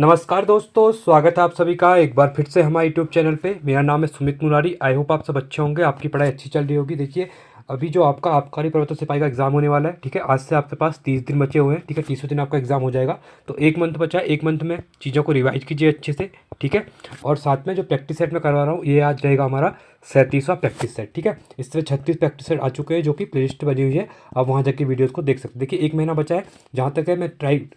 नमस्कार दोस्तों, स्वागत है आप सभी का एक बार फिर से हमारे यूट्यूब चैनल पे। मेरा नाम है सुमित मुरारी। आई होप आप सब अच्छे होंगे, आपकी पढ़ाई अच्छी चल रही होगी। देखिए, अभी जो आपका आबकारी प्रवर्तन सिपाही का एग्ज़ाम होने वाला है, ठीक है। आज से आपके पास 30 दिन बचे हुए हैं, ठीक है। 30वें दिन आपका एग्ज़ाम हो जाएगा। तो एक मंथ बचा है, एक मंथ में चीज़ों को रिवाइज कीजिए अच्छे से, ठीक है। और साथ में जो प्रैक्टिस सेट में करवा रहा हूँ, ये आज रहेगा हमारा 37वां प्रैक्टिस सेट, ठीक है। इस तरह 36 प्रैक्टिस सेट आ चुके हैं, जो कि प्ले लिस्ट बनी हुई है। आप वहाँ जाके वीडियोज़ को देख सकते हैं। देखिए, एक महीना बचा है। जहाँ तक है मैं ट्राई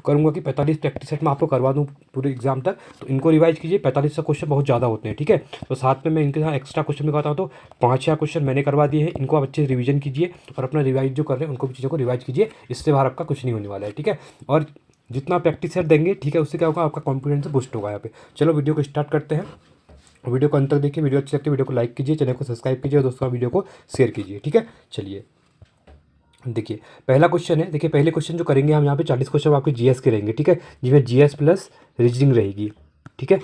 करूँगा कि 45 प्रैक्टिस सेट में आपको करवा दूँ पूरे एग्जाम तक। तो इनको रिवाइज कीजिए। 45 का क्वेश्चन बहुत ज़्यादा होते हैं, ठीक है। तो साथ में मैं इनके साथ एक्स्ट्रा क्वेश्चन भी करता हूँ। तो 5 या क्वेश्चन मैंने करवा दिए हैं, इनको आप अच्छे से रिवीजन कीजिए और अपना रिवाइज जो कर रहे हैं उनको भी चीज़ों को रिवाइज कीजिए। इससे बाहर आपका कुछ नहीं होने वाला है, ठीक है। और जितना प्रैक्टिस सेट देंगे, ठीक है, उससे क्या होगा, आपका कॉन्फिडेंस बूस्ट होगा यहाँ पे। चलो वीडियो को स्टार्ट करते हैं। वीडियो को अंत तक देखिए। वीडियो अच्छी लगती है वीडियो को लाइक कीजिए, चैनल को सब्सक्राइब कीजिए और दोस्तों वीडियो को शेयर कीजिए, ठीक है। चलिए देखिए, पहला क्वेश्चन है। देखिए, पहले क्वेश्चन जो करेंगे हम, यहाँ पे 40 क्वेश्चन आपके जीएस के रहेंगे, ठीक है। जिसमें जीएस प्लस रीजनिंग रहेगी, ठीक है।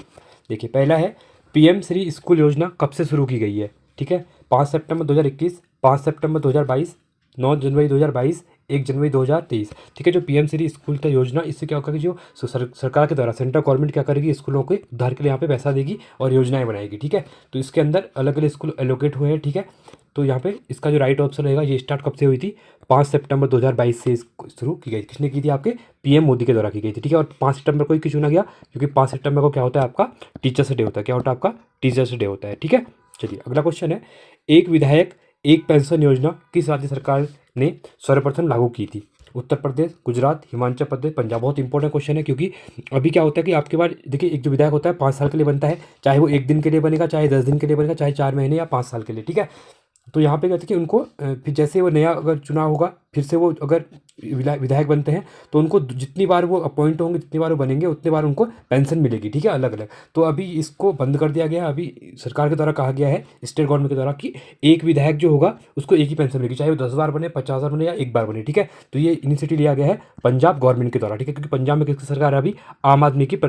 देखिए, पहला है पीएम श्री स्कूल योजना कब से शुरू की गई है, ठीक है। 5 सितंबर 2021, 5 सितंबर 2022, 9 जनवरी 2022, 1 जनवरी 2023, ठीक है। जो पीएम श्री स्कूल का योजना, इससे क्या होगा कि जो सरकार के द्वारा सेंट्रल गवर्नमेंट क्या करेगी, स्कूलों के उद्धार के लिए यहाँ पे पैसा देगी और योजनाएं बनाएगी, ठीक है। तो इसके अंदर अलग अलग स्कूल एलोकेट हुए हैं, ठीक है। तो यहाँ पे इसका जो राइट ऑप्शन रहेगा, ये स्टार्ट कब से हुई थी, 5 सितंबर 2022 से शुरू की गई। किसने की थी, आपके पीएम मोदी के द्वारा की गई थी, ठीक है। और 5 सितंबर को ही क्यों चुना गया, क्योंकि 5 सितंबर को क्या होता है, आपका टीचर्स डे होता है। क्या होता है, आपका टीचर्स डे होता है, ठीक है। चलिए अगला क्वेश्चन है, एक विधायक एक पेंशन योजना किस राज्य सरकार ने सर्वप्रथम लागू की थी। उत्तर प्रदेश, गुजरात, हिमाचल प्रदेश, पंजाब। बहुत इंपॉर्टेंट क्वेश्चन है, क्योंकि अभी क्या होता है कि आपके पास देखिए, एक जो विधायक होता है 5 साल के लिए बनता है। चाहे वो 1 दिन के लिए बनेगा, चाहे 10 दिन के लिए बनेगा, चाहे 4 महीने या 5 साल के लिए, ठीक है। तो यहाँ पे कहते हैं कि उनको फिर जैसे वो नया अगर चुनाव होगा, फिर से वो अगर विधायक बनते हैं, तो उनको जितनी बार वो अपॉइंट होंगे, जितनी बार वो बनेंगे, उतनी बार उनको पेंशन मिलेगी, ठीक है, अलग अलग। तो अभी इसको बंद कर दिया गया है। अभी सरकार के द्वारा कहा गया है, स्टेट गवर्नमेंट के द्वारा, कि एक विधायक जो होगा उसको एक ही पेंशन मिलेगी, चाहे वो 10 बार बने, 50 बार बने या एक बार बने, ठीक है। तो ये इनिशिएटिव लिया गया है पंजाब गवर्नमेंट के द्वारा, ठीक है। क्योंकि पंजाब में किसकी सरकार है अभी, आम आदमी की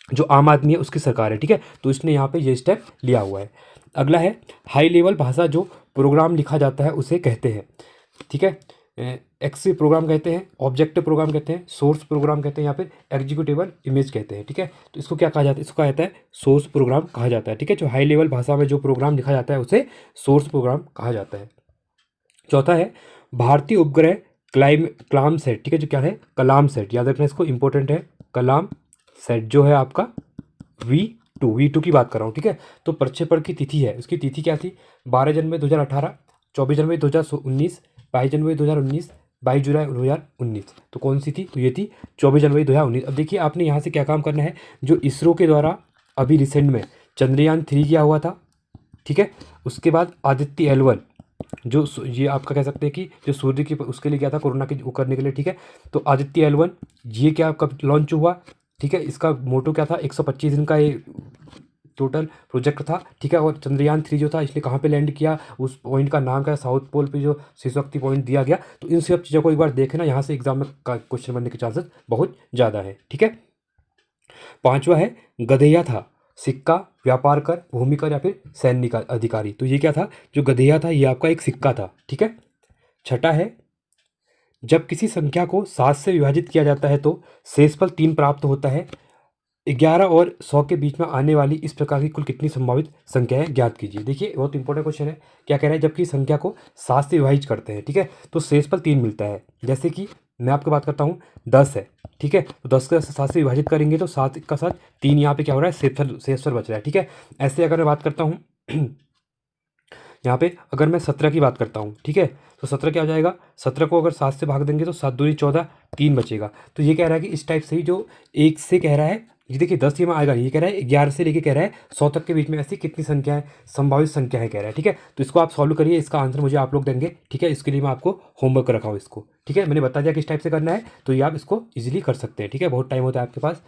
जो आम आदमी है उसकी सरकार है, ठीक है। तो इसने यहाँ पे ये स्टेप लिया हुआ है। अगला है, हाई लेवल भाषा जो प्रोग्राम लिखा जाता है उसे कहते हैं, ठीक है। एक्स प्रोग्राम कहते हैं, ऑब्जेक्टिव प्रोग्राम कहते हैं, सोर्स प्रोग्राम कहते हैं, या फिर एग्जीक्यूटिबल इमेज कहते हैं, ठीक है। तो इसको क्या कहा जाता है, इसको कहा जाता है सोर्स प्रोग्राम कहा जाता है, ठीक है। जो हाई लेवल भाषा में जो प्रोग्राम लिखा जाता है उसे सोर्स प्रोग्राम कहा जाता है। चौथा है, भारतीय उपग्रह कलाम सेट, ठीक है। जो क्या है, कलाम सेट, याद रखना इसको, इंपॉर्टेंट है। कलाम सेट जो है आपका V2 की बात कर रहा हूँ, ठीक है। तो प्रक्षेपण की तिथि है, उसकी तिथि क्या थी, 12 जनवरी 2018, 24 जनवरी 2019, 22 जनवरी 2019, 22 जुलाई 2019। तो कौन सी थी, तो ये थी 24 जनवरी 2019। अब देखिए, आपने यहाँ से क्या काम करना है, जो इसरो के द्वारा अभी रिसेंट में चंद्रयान 3 किया हुआ था, ठीक है। उसके बाद आदित्य L1, जो ये आपका कह सकते हैं कि जो सूर्य की उसके लिए गया था, कोरोना के वो करने के लिए, ठीक है। तो आदित्य L1 ये क्या कब लॉन्च हुआ, ठीक है। इसका मोटो क्या था, 125 दिन का ये टोटल प्रोजेक्ट था, ठीक है। और चंद्रयान 3 जो था, इसने कहाँ पे लैंड किया, उस पॉइंट का नाम क्या है, साउथ पोल पे जो शिशक्ति पॉइंट दिया गया। तो इन सब चीज़ों को एक बार देखना, यहाँ से एग्जाम में क्वेश्चन बनने के चांसेस बहुत ज़्यादा है, ठीक है। पांचवा है, गधेया था, सिक्का, व्यापार कर, भूमि कर, या फिर सैन्य अधिकारी। तो ये क्या था, जो गधेया था ये आपका एक सिक्का था, ठीक है। छठा है, जब किसी संख्या को 7 से विभाजित किया जाता है तो शेषफल 3 प्राप्त होता है। 11 और 100 के बीच में आने वाली इस प्रकार की कुल कितनी संभावित संख्याएं ज्ञात कीजिए। देखिए, बहुत इंपॉर्टेंट क्वेश्चन है। क्या कह रहा है, जबकि संख्या को 7 से विभाजित करते हैं, ठीक है, तो शेषफल 3 मिलता है। जैसे कि मैं आपको बात करता हूँ, 10 है, ठीक है। तो 10 का 7 से विभाजित करेंगे तो 7 का 7 3, यहाँ पे क्या हो रहा है, शेषफल बच रहा है, ठीक है। ऐसे अगर मैं बात करता हूँ यहाँ पे अगर मैं 17 की बात करता हूँ, ठीक है, तो 17 क्या हो जाएगा, 17 को अगर 7 से भाग देंगे तो 7 दूनी 14, 3 बचेगा। तो ये कह रहा है कि इस टाइप से ही जो 1 से कह रहा है, ये देखिए 10 ये में आएगा, ये कह रहा है 11 से लेके कह रहा है 100 तक के बीच में ऐसी कितनी संख्याएं, संभावित संख्या है कह रहा है, ठीक है। तो इसको आप सॉल्व करिए, इसका आंसर मुझे आप लोग देंगे, ठीक है। इसके लिए मैं आपको होमवर्क रखा हूँ इसको, ठीक है। मैंने बता दिया किस टाइप से करना है, तो ये आप इसको ईजिली कर सकते हैं, ठीक है। बहुत टाइम होता है आपके पास।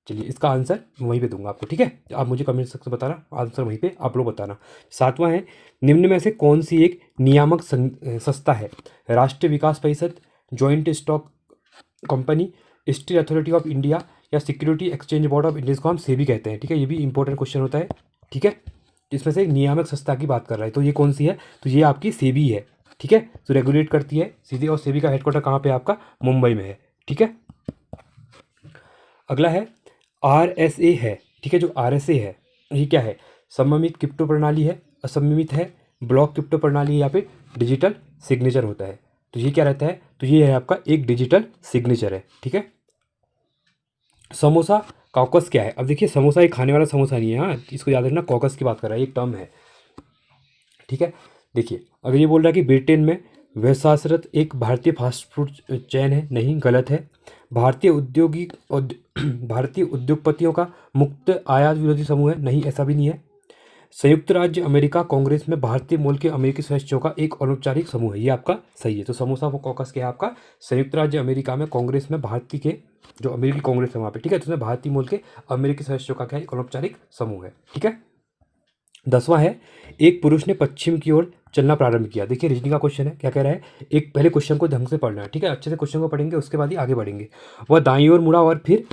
चलिए, इसका आंसर वहीं पे दूंगा आपको, ठीक है। आप मुझे कमेंट सेक्शन में बताना, आंसर वहीं पे आप लोग बताना। सातवां है, निम्न में से कौन सी एक नियामक संस्था है, Rashtriya Vikas Parishad, joint stock company, steel authority of India, या security exchange board of India, जिसको हम सेबी कहते हैं, ठीक है। ये भी इंपॉर्टेंट क्वेश्चन होता है, ठीक है। इसमें से एक नियामक संस्था की बात कर रहा है, तो ये कौन सी है, तो ये आपकी सेबी है, ठीक है। तो रेगुलेट करती है सीधी, और सेबी का हेडक्वार्टर कहाँ पे आपका, मुंबई में है, ठीक है। अगला है RSA है, ठीक है। जो RSA है ये क्या है? सममित क्रिप्टो प्रणाली है, असममित है, ब्लॉक क्रिप्टो प्रणाली है, या फिर डिजिटल सिग्नेचर होता है। तो ये क्या रहता है? तो ये है आपका एक डिजिटल सिग्नेचर है, ठीक है। समोसा कॉकस क्या है? अब देखिए समोसा एक खाने वाला समोसा नहीं है, हाँ इसको याद रखना, कॉकस की बात कर रहा है, एक टर्म है, ठीक है। देखिए अगर ये बोल रहा है कि ब्रिटेन में व्यवसायरत एक भारतीय फास्ट फूड चेन है, नहीं, गलत है। भारतीय भारतीय उद्योगपतियों का मुक्त आयात विरोधी समूह है, नहीं ऐसा भी नहीं है। संयुक्त राज्य अमेरिका कांग्रेस में भारतीय मूल के अमेरिकी सदस्यों का एक अनौपचारिक समूह है, ये आपका सही है। तो समोसा वो कॉकस क्या है आपका? संयुक्त राज्य अमेरिका में कांग्रेस में भारतीय के जो अमेरिकी कांग्रेस है वहाँ पे, ठीक है, तो उसमें भारतीय मूल के अमेरिकी सदस्यों का क्या है? एक अनौपचारिक समूह है, ठीक है। 10वां है, एक पुरुष ने पश्चिम की ओर चलना प्रारंभ किया। देखिए रीजनिंग का क्वेश्चन है, क्या कह रहा है? एक पहले क्वेश्चन को ढंग से पढ़ना है, ठीक है, अच्छे से क्वेश्चन को पढ़ेंगे, उसके बाद ही आगे बढ़ेंगे। वह दाईं ओर मुड़ा और फिर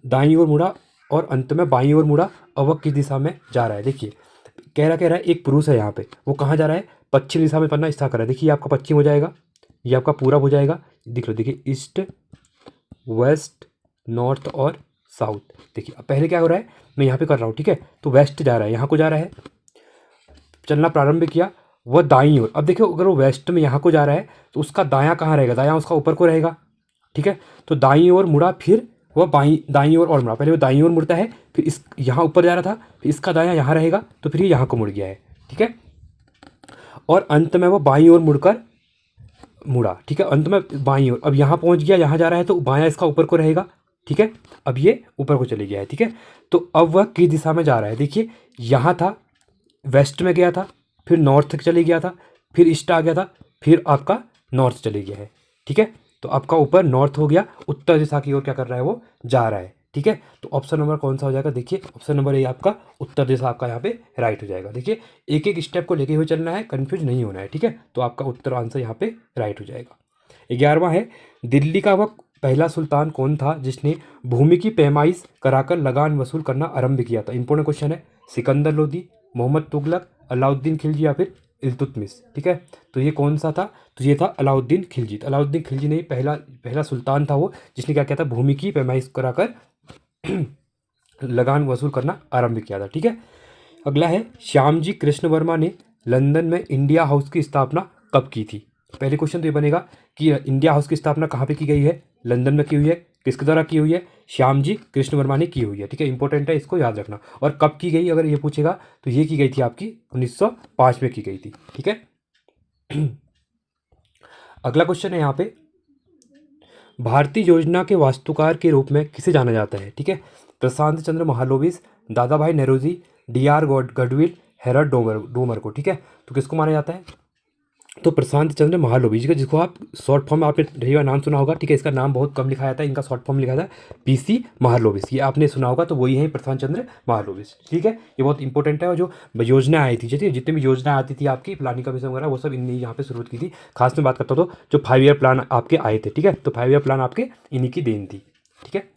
दाईं ओर मुड़ा और अंत में बाईं ओर मुड़ा और वह किस दिशा में जा रहा है? देखिए कह रहा है एक पुरुष है यहाँ पे, वो कहाँ जा रहा है? पश्चिम दिशा में पढ़ना स्टार्ट कर रहा है। देखिए ये आपका पश्चिम हो जाएगा, ये आपका पूरब हो जाएगा, देख लो, देखिए ईस्ट, वेस्ट, नॉर्थ और साउथ। देखिए अब पहले क्या हो रहा है, मैं यहाँ पे कर रहा हूँ, ठीक है, तो वेस्ट जा रहा है, यहाँ को जा रहा है, चलना प्रारंभ किया, वह दाईं ओर। अब देखो अगर वो वेस्ट में यहाँ को जा रहा है तो उसका दायां कहाँ रहेगा? दायां उसका ऊपर को रहेगा, ठीक है। तो दाईं ओर मुड़ा, फिर वह दाईं ओर और मुड़ा, पहले वो दाईं ओर मुड़ता है, फिर इस यहाँ ऊपर जा रहा था, फिर इसका दायां यहाँ रहेगा, तो फिर ये यहाँ को मुड़ गया है, ठीक है। और अंत में वो बाईं ओर मुड़कर मुड़ा, ठीक है, अंत में बाईं ओर। अब यहाँ पहुँच गया, यहाँ जा रहा है तो बायां इसका ऊपर को रहेगा, ठीक है। अब ये ऊपर को चले गया है, ठीक है। तो अब वह किस दिशा में जा रहा है? देखिए यहाँ था, वेस्ट में गया था, फिर नॉर्थ चले गया था, फिर ईस्ट आ गया था, फिर आपका नॉर्थ चले गया है, ठीक है। तो आपका ऊपर नॉर्थ हो गया, उत्तर दिशा की ओर क्या कर रहा है? वो जा रहा है, ठीक है। तो ऑप्शन नंबर कौन सा हो जाएगा? देखिए ऑप्शन नंबर ए आपका उत्तर दिशा आपका यहाँ पे राइट हो जाएगा। देखिए एक एक स्टेप को लेके हुए चलना है, कन्फ्यूज नहीं होना है, ठीक है। तो आपका उत्तर आंसर यहाँ पे राइट हो जाएगा। 11वां है, दिल्ली का वह पहला सुल्तान कौन था जिसने भूमि की पैमाइश कराकर लगान वसूल करना आरंभ किया था? इंपॉर्टेंट क्वेश्चन है। सिकंदर लोदी, मोहम्मद तुगलक, अलाउद्दीन खिलजी या फिर इल्तुतमिश, ठीक है। तो ये कौन सा था? तो ये था अलाउद्दीन खिलजी। तो अलाउद्दीन खिलजी ने पहला सुल्तान था वो, जिसने क्या किया था? भूमि की पैमाइश कराकर लगान वसूल करना आरंभ किया था, ठीक है। अगला है, श्यामजी कृष्ण वर्मा ने लंदन में इंडिया हाउस की स्थापना कब की थी? पहले क्वेश्चन तो ये बनेगा कि इंडिया हाउस की स्थापना कहाँ पे की गई है? लंदन में की हुई है, किसके द्वारा की हुई है? श्यामजी कृष्ण वर्मा ने की हुई है, ठीक है, इंपॉर्टेंट है, इसको याद रखना। और कब की गई अगर ये पूछेगा तो ये की गई थी आपकी 1905 में की गई थी, ठीक है। अगला क्वेश्चन है यहाँ पे, भारतीय योजना के वास्तुकार के रूप में किसे जाना जाता है? ठीक है, प्रशांत चंद्र महालोबिस, दादा भाई नेहरूजी, D.R. गडविल, हेरल्ड डोमर को, ठीक है। तो किसको माना जाता है? तो प्रशांत चंद्र महालोबिस, जिसको आप शॉर्ट फॉर्म में आपने ढेर बार नाम सुना होगा, ठीक है। इसका नाम बहुत कम लिखा जाता है, इनका शॉर्ट फॉर्म लिखा जाता है PC महालोबिस, ये आपने सुना होगा, तो वही है प्रशांत चंद्र महालोबिस, ठीक है। ये बहुत इंपॉर्टेंट है। और जो योजना आई थी, जितनी भी योजना आती थी आपकी प्लानिंग कमीशन वगैरह, वो सब इनने यहाँ पे शुरू की थी। खास में बात करता हूँ तो जो 5 ईयर प्लान आपके आए थे, ठीक है, तो 5 ईयर प्लान आपके इन्हीं की देन थी, ठीक है।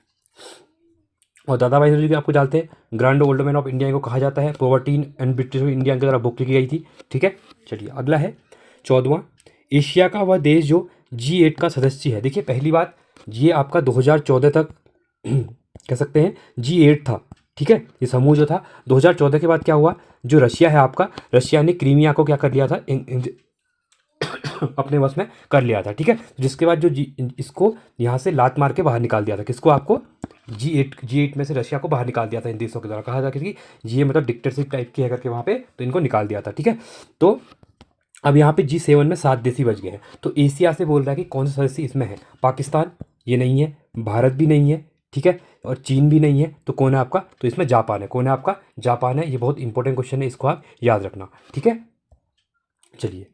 और दादा भाई नौरोजी आपको जानते हैं, grand old man of India को कहा जाता है। पॉवर्टी एंड ब्रिटिश इंडिया के द्वारा बुक लिखी गई थी, ठीक है। चलिए अगला है 14वां, एशिया का वह देश जो G8 का सदस्य है। देखिए पहली बात, ये आपका 2014 तक कह सकते हैं G8 था, ठीक है। ये समूह जो था 2014 के बाद क्या हुआ, जो रशिया है आपका, रशिया ने क्रीमिया को क्या कर लिया था, अपने वश में कर लिया था, ठीक है। जिसके बाद जो इसको यहाँ से लात मार के बाहर निकाल दिया था, किसको? आपको G8 में से रशिया को बाहर निकाल दिया था इन देशों के द्वारा। कहा था कि ये मतलब डिक्टेटरशिप टाइप की है करके वहाँ पे, तो इनको निकाल दिया था, ठीक है। तो अब यहाँ पे G7 में 7 देश ही बच गए हैं। तो एशिया से बोल रहा है कि कौन सा सदस्य इसमें है? पाकिस्तान ये नहीं है, भारत भी नहीं है, ठीक है, और चीन भी नहीं है। तो कौन है आपका? तो इसमें जापान है। कौन है आपका? जापान है। ये बहुत इंपॉर्टेंट क्वेश्चन है, इसको आप याद रखना, ठीक है। चलिए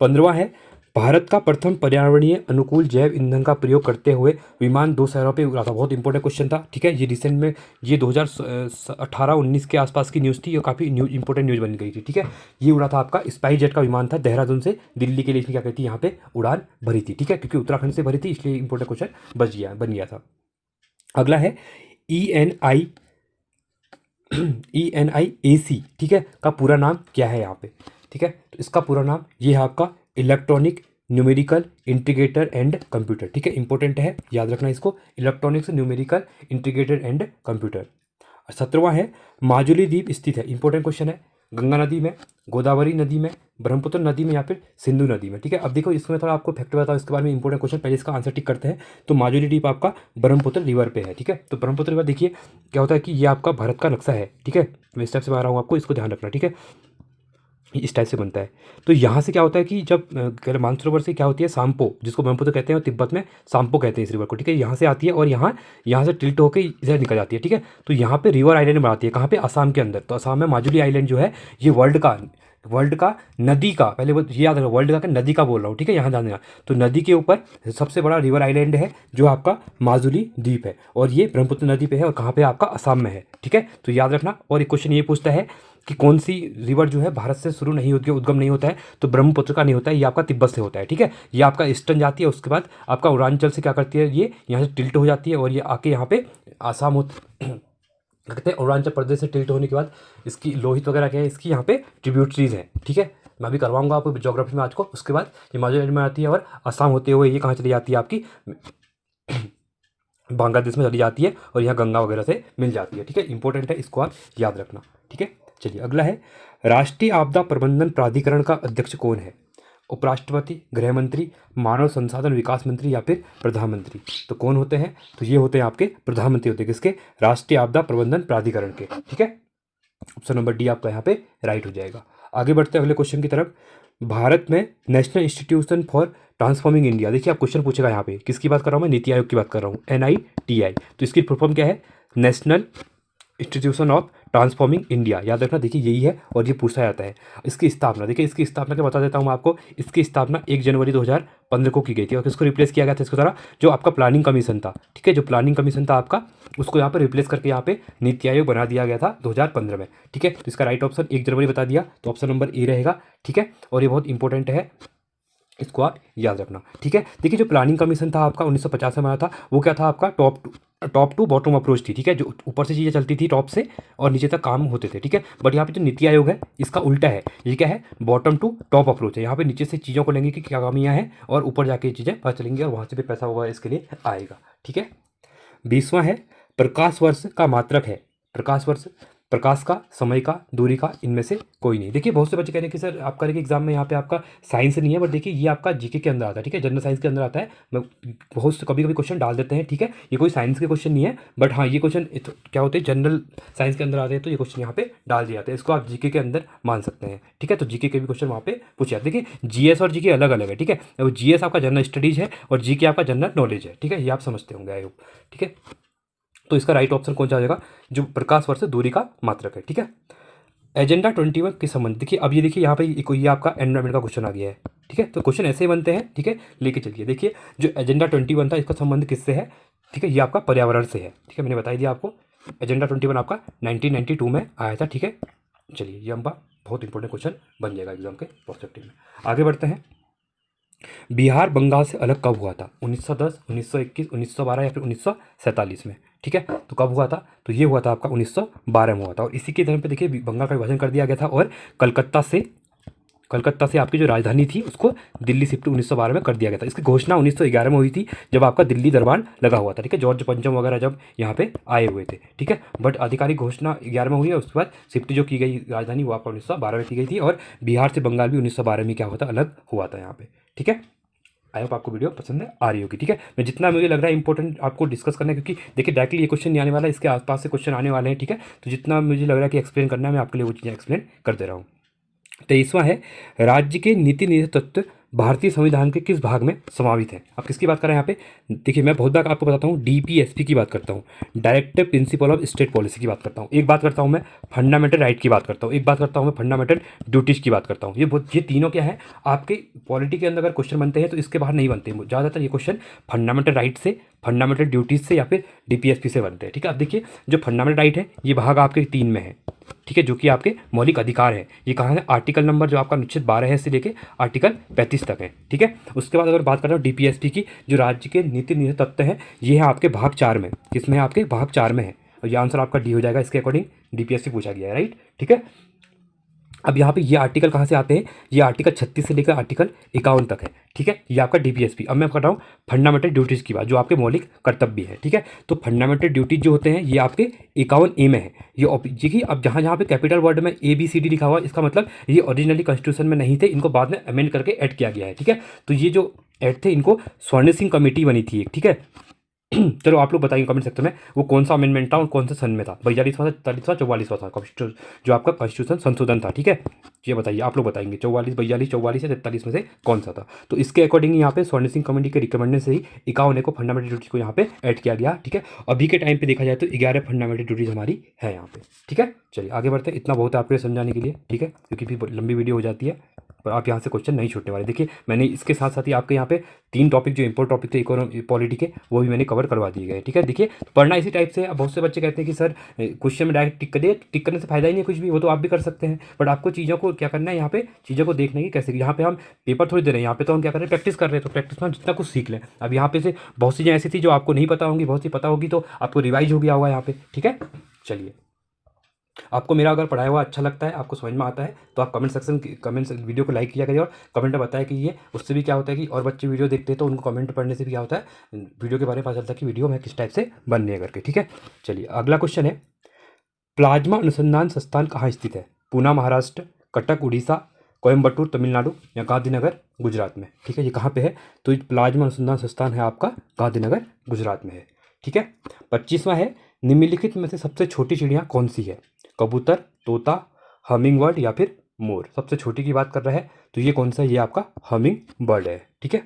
15वां है, भारत का प्रथम पर्यावरणीय अनुकूल जैव ईंधन का प्रयोग करते हुए विमान 2 शहरों पे उड़ा था। बहुत इंपॉर्टेंट क्वेश्चन था, ठीक है। ये रिसेंट में, ये 2018-19 के आसपास की न्यूज़ थी, और काफ़ी इंपॉर्टेंट न्यूज़ बन गई थी, ठीक है। ये उड़ा था आपका स्पाइस जेट का विमान था, देहरादून से दिल्ली के लिए इसने क्या कहती है यहाँ पे उड़ान भरी थी, ठीक है, क्योंकि उत्तराखंड से भरी थी, इसलिए इंपॉर्टेंट क्वेश्चन बन गया था। अगला है ENIAC, ठीक है, का पूरा नाम क्या है यहाँ पे? ठीक है, तो इसका पूरा नाम ये है आपका electronic numerical integrator and computer, ठीक है, इंपॉर्टेंट है, याद रखना इसको, electronics, numerical integrator and computer. 17वां है माजुली द्वीप स्थित है, इंपॉर्टेंट क्वेश्चन है, गंगा नदी में, गोदावरी नदी में, ब्रह्मपुत्र नदी में या फिर सिंधु नदी में, ठीक है। अब देखो इसमें थोड़ा आपको फैक्ट बताओ इसके बारे में, इंपॉर्टेंट क्वेश्चन, पहले इसका आंसर टिक करते हैं। तो माजुली द्वीप आपका ब्रह्मपुत्र रिवर पे है, ठीक है। तो ब्रह्मपुत्र रिवर देखिए क्या होता है कि ये आपका भारत का नक्शा है, ठीक है, मैं इस टाइप से बता रहा हूँ आपको, इसको ध्यान रखना, ठीक है, इस टाइप से बनता है। तो यहाँ से क्या होता है कि जब मानसरोवर से क्या होती है सांपो, जिसको ब्रह्मपुत्र कहते हैं और तिब्बत में सांपो कहते हैं इस रिवर को, ठीक है, यहाँ से आती है और यहाँ से टिल्ट होकर इधर निकल जाती है, ठीक है। तो यहाँ पे रिवर आइलैंड बनाती है, कहाँ पे, असम के अंदर। तो असम में माजुली आइलैंड जो है ये वर्ल्ड का नदी का, पहले वो ये याद रखो, वर्ल्ड का नदी का बोल रहा हूँ, ठीक है, यहाँ जाने। तो नदी के ऊपर सबसे बड़ा रिवर आइलैंड है जो आपका माजुली द्वीप है, और ये ब्रह्मपुत्र नदी पे है, और कहाँ पे आपका असम में है, ठीक है। तो याद रखना। और एक क्वेश्चन ये पूछता है कि कौन सी रिवर जो है भारत से शुरू नहीं होती है, उद्गम नहीं होता है, तो ब्रह्मपुत्र का नहीं होता है, ये आपका तिब्बत से होता है, ठीक है। ये आपका ईस्टर्न जाती है, उसके बाद आपका उत्तरांचल से क्या करती है, ये यहाँ से टिल्ट हो जाती है और ये आके यहाँ पे आसाम कहते हैं, अरुणाचल प्रदेश से टिल्ट होने के बाद इसकी लोहित वगैरह क्या है, इसकी यहाँ पे ट्रिब्यूटरीज हैं, ठीक है। मैं भी करवाऊंगा आपको ज्योग्राफी में आज को। उसके बाद ये माजुली में आती है और असम होते हुए ये कहाँ चली जाती है आपकी बांग्लादेश में चली जाती है और यहाँ गंगा वगैरह से मिल जाती है, ठीक है, इंपॉर्टेंट है, इसको आप याद रखना, ठीक है। चलिए अगला है, राष्ट्रीय आपदा प्रबंधन प्राधिकरण का अध्यक्ष कौन है? उपराष्ट्रपति, गृह मंत्री, मानव संसाधन विकास मंत्री या फिर प्रधानमंत्री। तो कौन होते हैं? तो ये होते हैं आपके प्रधानमंत्री होते हैं, किसके? राष्ट्रीय आपदा प्रबंधन प्राधिकरण के, ठीक है। ऑप्शन नंबर डी आपका यहाँ पे राइट हो जाएगा। आगे बढ़ते हैं अगले क्वेश्चन की तरफ। भारत में national institution for transforming India, देखिए आप क्वेश्चन पूछेगा यहाँ पे, किसकी बात कर रहा हूँ मैं? नीति आयोग की बात कर रहा हूँ, NITI। तो इसकी फुल फॉर्म क्या है? National institution of transforming India, याद रखना, देखिए यही है और ये पूछा जाता है। इसकी स्थापना देखिए, इसकी स्थापना क्या बता देता हूँ मैं आपको। इसकी स्थापना 1 जनवरी 2015 को की गई थी और किसको रिप्लेस किया गया था इसको द्वारा? जो आपका प्लानिंग कमीशन था, ठीक है, जो प्लानिंग कमीशन था आपका, उसको यहाँ पर रिप्लेस करके यहाँ पे नीति आयोग बना दिया गया था 2015 में, ठीक है। तो इसका राइट ऑप्शन 1 जनवरी बता दिया, तो ऑप्शन नंबर ए रहेगा, ठीक है। और ये बहुत इंपॉर्टेंट है, इसको आप याद रखना, ठीक है। देखिए जो प्लानिंग कमीशन था आपका 1950 में आया था, वो क्या था आपका? टॉप टू बॉटम अप्रोच थी, ठीक है, जो ऊपर से चीज़ें चलती थी टॉप से और नीचे तक काम होते थे, ठीक है। बट यहाँ पे जो नीति आयोग है इसका उल्टा है, ये क्या है? बॉटम टू टॉप अप्रोच है। यहाँ पे नीचे से चीज़ों को लेंगे कि क्या कमियाँ हैं और ऊपर जाके चीज़ें पता चलेंगी और वहाँ से भी पैसा होगा इसके लिए आएगा, ठीक है। 20वां है, प्रकाश वर्ष का मात्रक है। प्रकाश वर्ष, प्रकाश का, समय का, दूरी का, इनमें से कोई नहीं। देखिए बहुत से बच्चे कह रहे हैं कि सर आपका एग्जाम में यहाँ पे आपका साइंस नहीं है, बट देखिए ये आपका जीके के अंदर आता है, ठीक है, जनरल साइंस के अंदर आता है। मैं बहुत से कभी कभी क्वेश्चन डाल देते हैं, ठीक है, ये कोई साइंस के क्वेश्चन नहीं है, बट हाँ ये क्वेश्चन क्या होते हैं, जनरल साइंस के अंदर आते हैं, तो ये क्वेश्चन यहाँ पे डाल दिए जाते हैं, इसको आप जीके के अंदर मान सकते हैं, ठीक है। तो जीके के भी क्वेश्चन वहाँ पे पूछे जाते हैं। देखिए जीएस और जीके अलग अलग है, ठीक है, वो जीएस आपका जनरल स्टडीज है और जीके आपका जनरल नॉलेज है, ठीक है, ये आप समझते होंगे आई होप, ठीक है। तो इसका राइट ऑप्शन कौन सा आ जाएगा? जो प्रकाश वर्ष से दूरी का मात्रक है, ठीक है। एजेंडा 21 के संबंध, देखिए अब ये देखिए यहाँ पे ये आपका एनवायरमेंट का क्वेश्चन आ गया है, ठीक है। तो क्वेश्चन ऐसे ही बनते हैं, ठीक है, लेके चलिए। देखिए जो एजेंडा 21 था इसका संबंध किससे है? ठीक है, ये आपका पर्यावरण से है, ठीक है, मैंने बता दिया आपको। एजेंडा 21 आपका 1992 में आया था, ठीक है। चलिए ये हमारा बहुत इंपॉर्टेंट क्वेश्चन बन जाएगा एग्जाम के पर्सपेक्टिव में। आगे बढ़ते हैं। बिहार बंगाल से अलग कब हुआ था? 1910, 1921, 1912 या फिर 1947 में, ठीक है। तो कब हुआ था? तो ये हुआ था आपका 1912 में हुआ था। और इसी के तरह पे देखिए बंगाल का विभाजन कर दिया गया था और कलकत्ता से आपकी जो राजधानी थी उसको दिल्ली शिफ्ट 1912 में कर दिया गया था। इसकी घोषणा 1911 में हुई थी जब आपका दिल्ली दरबार लगा हुआ था, ठीक है, जॉर्ज पंचम वगैरह जब यहाँ पे आए हुए थे, ठीक है। बट आधिकारिक घोषणा 11 में हुई है, उसके बाद शिफ्ट जो की गई राजधानी वो आपका 1912 में की गई थी और बिहार से बंगाल भी 1912 में क्या हुआ था? अलग हुआ था यहाँ पे, ठीक है। आई होप आपको वीडियो पसंद आ रही होगी, ठीक है। मैं जितना मुझे लग रहा है इंपॉर्टेंट आपको डिस्कस करना है, क्योंकि देखिए डायरेक्टली ये क्वेश्चन नहीं आने वाला है, इसके आसपास से क्वेश्चन आने वाले हैं, ठीक है। तो जितना मुझे लग रहा है कि एक्सप्लेन करना है मैं आपके लिए वो चीज़ें एक्सप्लेन कर दे रहा हूँ। 23वां है, राज्य के नीति निर्धारण तत्व भारतीय संविधान के किस भाग में समावित है? आप किसकी बात कर रहे हैं यहाँ पे? देखिए मैं बहुत बार आपको बताता हूँ, DPSP की बात करता हूँ, directive principle of state policy की बात करता हूँ, एक बात करता हूँ मैं फंडामेंटल राइट की बात करता हूँ, एक बात करता हूँ मैं फंडामेंटल ड्यूटीज़ की बात करता हूँ। ये तीनों क्या है आपके पॉलिटी के अंदर अगर क्वेश्चन बनते हैं तो इसके बाहर नहीं बनते हैं ज़्यादातर। ये क्वेश्चन फंडामेंटल राइट से, फंडामेंटल ड्यूटीज़ से या फिर DPSP से बनते हैं, ठीक है। अब देखिए जो फंडामेंटल राइट है ये भाग आपके 3 में है, ठीक है, जो कि आपके मौलिक अधिकार है। ये कहाँ है? आर्टिकल नंबर जो आपका अनुच्छेद 12 है से लेके आर्टिकल 35 तक है, ठीक है। उसके बाद अगर बात कर रहा हूँ DPSP की, जो राज्य के नीति निर्धारण तत्व है, ये है आपके भाग 4 में। किसमें है? आपके भाग 4 में है और ये आंसर आपका डी हो जाएगा। इसके अकॉर्डिंग DPSP पूछा गया है, राइट, ठीक है। अब यहाँ पे ये आर्टिकल कहाँ से आते हैं, ये आर्टिकल 36 से लेकर आर्टिकल 51 तक है, ठीक है। ये आपका डीपीएसपी। अब मैं कर रहा हूँ फंडामेंटल ड्यूटीज़ की बात, जो आपके मौलिक कर्तव्य है, ठीक है। तो फंडामेंटल ड्यूटीज जो होते हैं ये आपके 51A में है। ये कि अब जहाँ जहाँ पे कैपिटल वर्ड में ABCD लिखा हुआ है, इसका मतलब ये ओरिजिनली कॉन्स्टिट्यूशन में नहीं थे, इनको बाद में अमेंड करके ऐड किया गया है, ठीक है। तो ये जो ऐड थे इनको स्वर्ण सिंह कमेटी बनी थी एक, ठीक है। चलो आप लोग बताइए कमेंट सेक्शन में वो कौन सा अमेंडमेंट था और कौन सा सन में था, 42वां, 43वां, 44वां था कॉन्स्टिट्यूशन, जो आपका कॉन्स्टिट्यूशन संशोधन था, ठीक है। ये बताइए, आप लोग बताएंगे 44, 42, 44 या 43 में से कौन सा था। तो इसके अकॉर्डिंग यहाँ पे स्वर्ण सिंह कमेटी के रिकमेंडन से ही 51 को फंडामेंटल ड्यूटीज को यहाँ पे ऐड किया गया, ठीक है। अभी के टाइम पे देखा जाए तो 11 फंडामेंटल ड्यूटीज हमारी है यहाँ पे, ठीक है। चलिए आगे बढ़ते हैं, इतना बहुत है आपके समझाने के लिए, ठीक है, क्योंकि फिर लंबी वीडियो हो जाती है और आप यहाँ से क्वेश्चन नहीं छूटने वाले। देखिए मैंने इसके साथ साथ ही आपके यहाँ पे 3 टॉपिक जो इंपोर्ट टॉपिक थे इकोनॉमी पॉलिटी के, वो भी मैंने कवर करवा दिए गए, ठीक है। देखिए पढ़ना इसी टाइप से। अब बहुत से बच्चे कहते हैं कि सर क्वेश्चन में डायरेक्ट टिक कर दे, टिक करने से फायदा ही नहीं है कुछ भी, वो तो आप भी कर सकते हैं, बट आपको चीज़ों को क्या करना है, यहाँ पे चीज़ों को देखने की कैसे, यहाँ पे हम पेपर थोड़ी दे रहे हैं, यहाँ पे तो हम क्या कर रहे हैं, प्रैक्टिस कर रहे हैं। तो प्रैक्टिस में हम जितना कुछ सीख लें। अब यहाँ पे से बहुत सी चीज़ें ऐसी थी जो आपको नहीं पता होंगी, बहुत सी पता होगी, तो आपको रिवाइज हो गया होगा यहाँ पे, ठीक है। चलिए आपको मेरा अगर पढ़ाया हुआ अच्छा लगता है, आपको समझ में आता है, तो आप कमेंट वीडियो को लाइक किया करिए और कमेंट में बताया कि ये, उससे भी क्या होता है कि और बच्चे वीडियो देखते हैं तो उनको कमेंट पढ़ने से भी क्या होता है, वीडियो के बारे में पता चलता है कि वीडियो में किस टाइप से बननी है करके, ठीक है। चलिए अगला क्वेश्चन है, प्लाज्मा अनुसंधान संस्थान कहाँ स्थित है? पूना महाराष्ट्र, कटक उड़ीसा, कोयम्बटूर तमिलनाडु या गांधीनगर गुजरात में, ठीक है। ये कहाँ पे है? तो ये प्लाज्मा अनुसंधान संस्थान है आपका गांधीनगर गुजरात में है, ठीक है। 25वां है, निम्नलिखित में से सबसे छोटी चिड़िया कौन सी है? कबूतर, तोता, हमिंग बर्ड या फिर मोर। सबसे छोटी की बात कर रहा है तो ये कौन सा है? ये आपका हमिंग बर्ड है, ठीक है।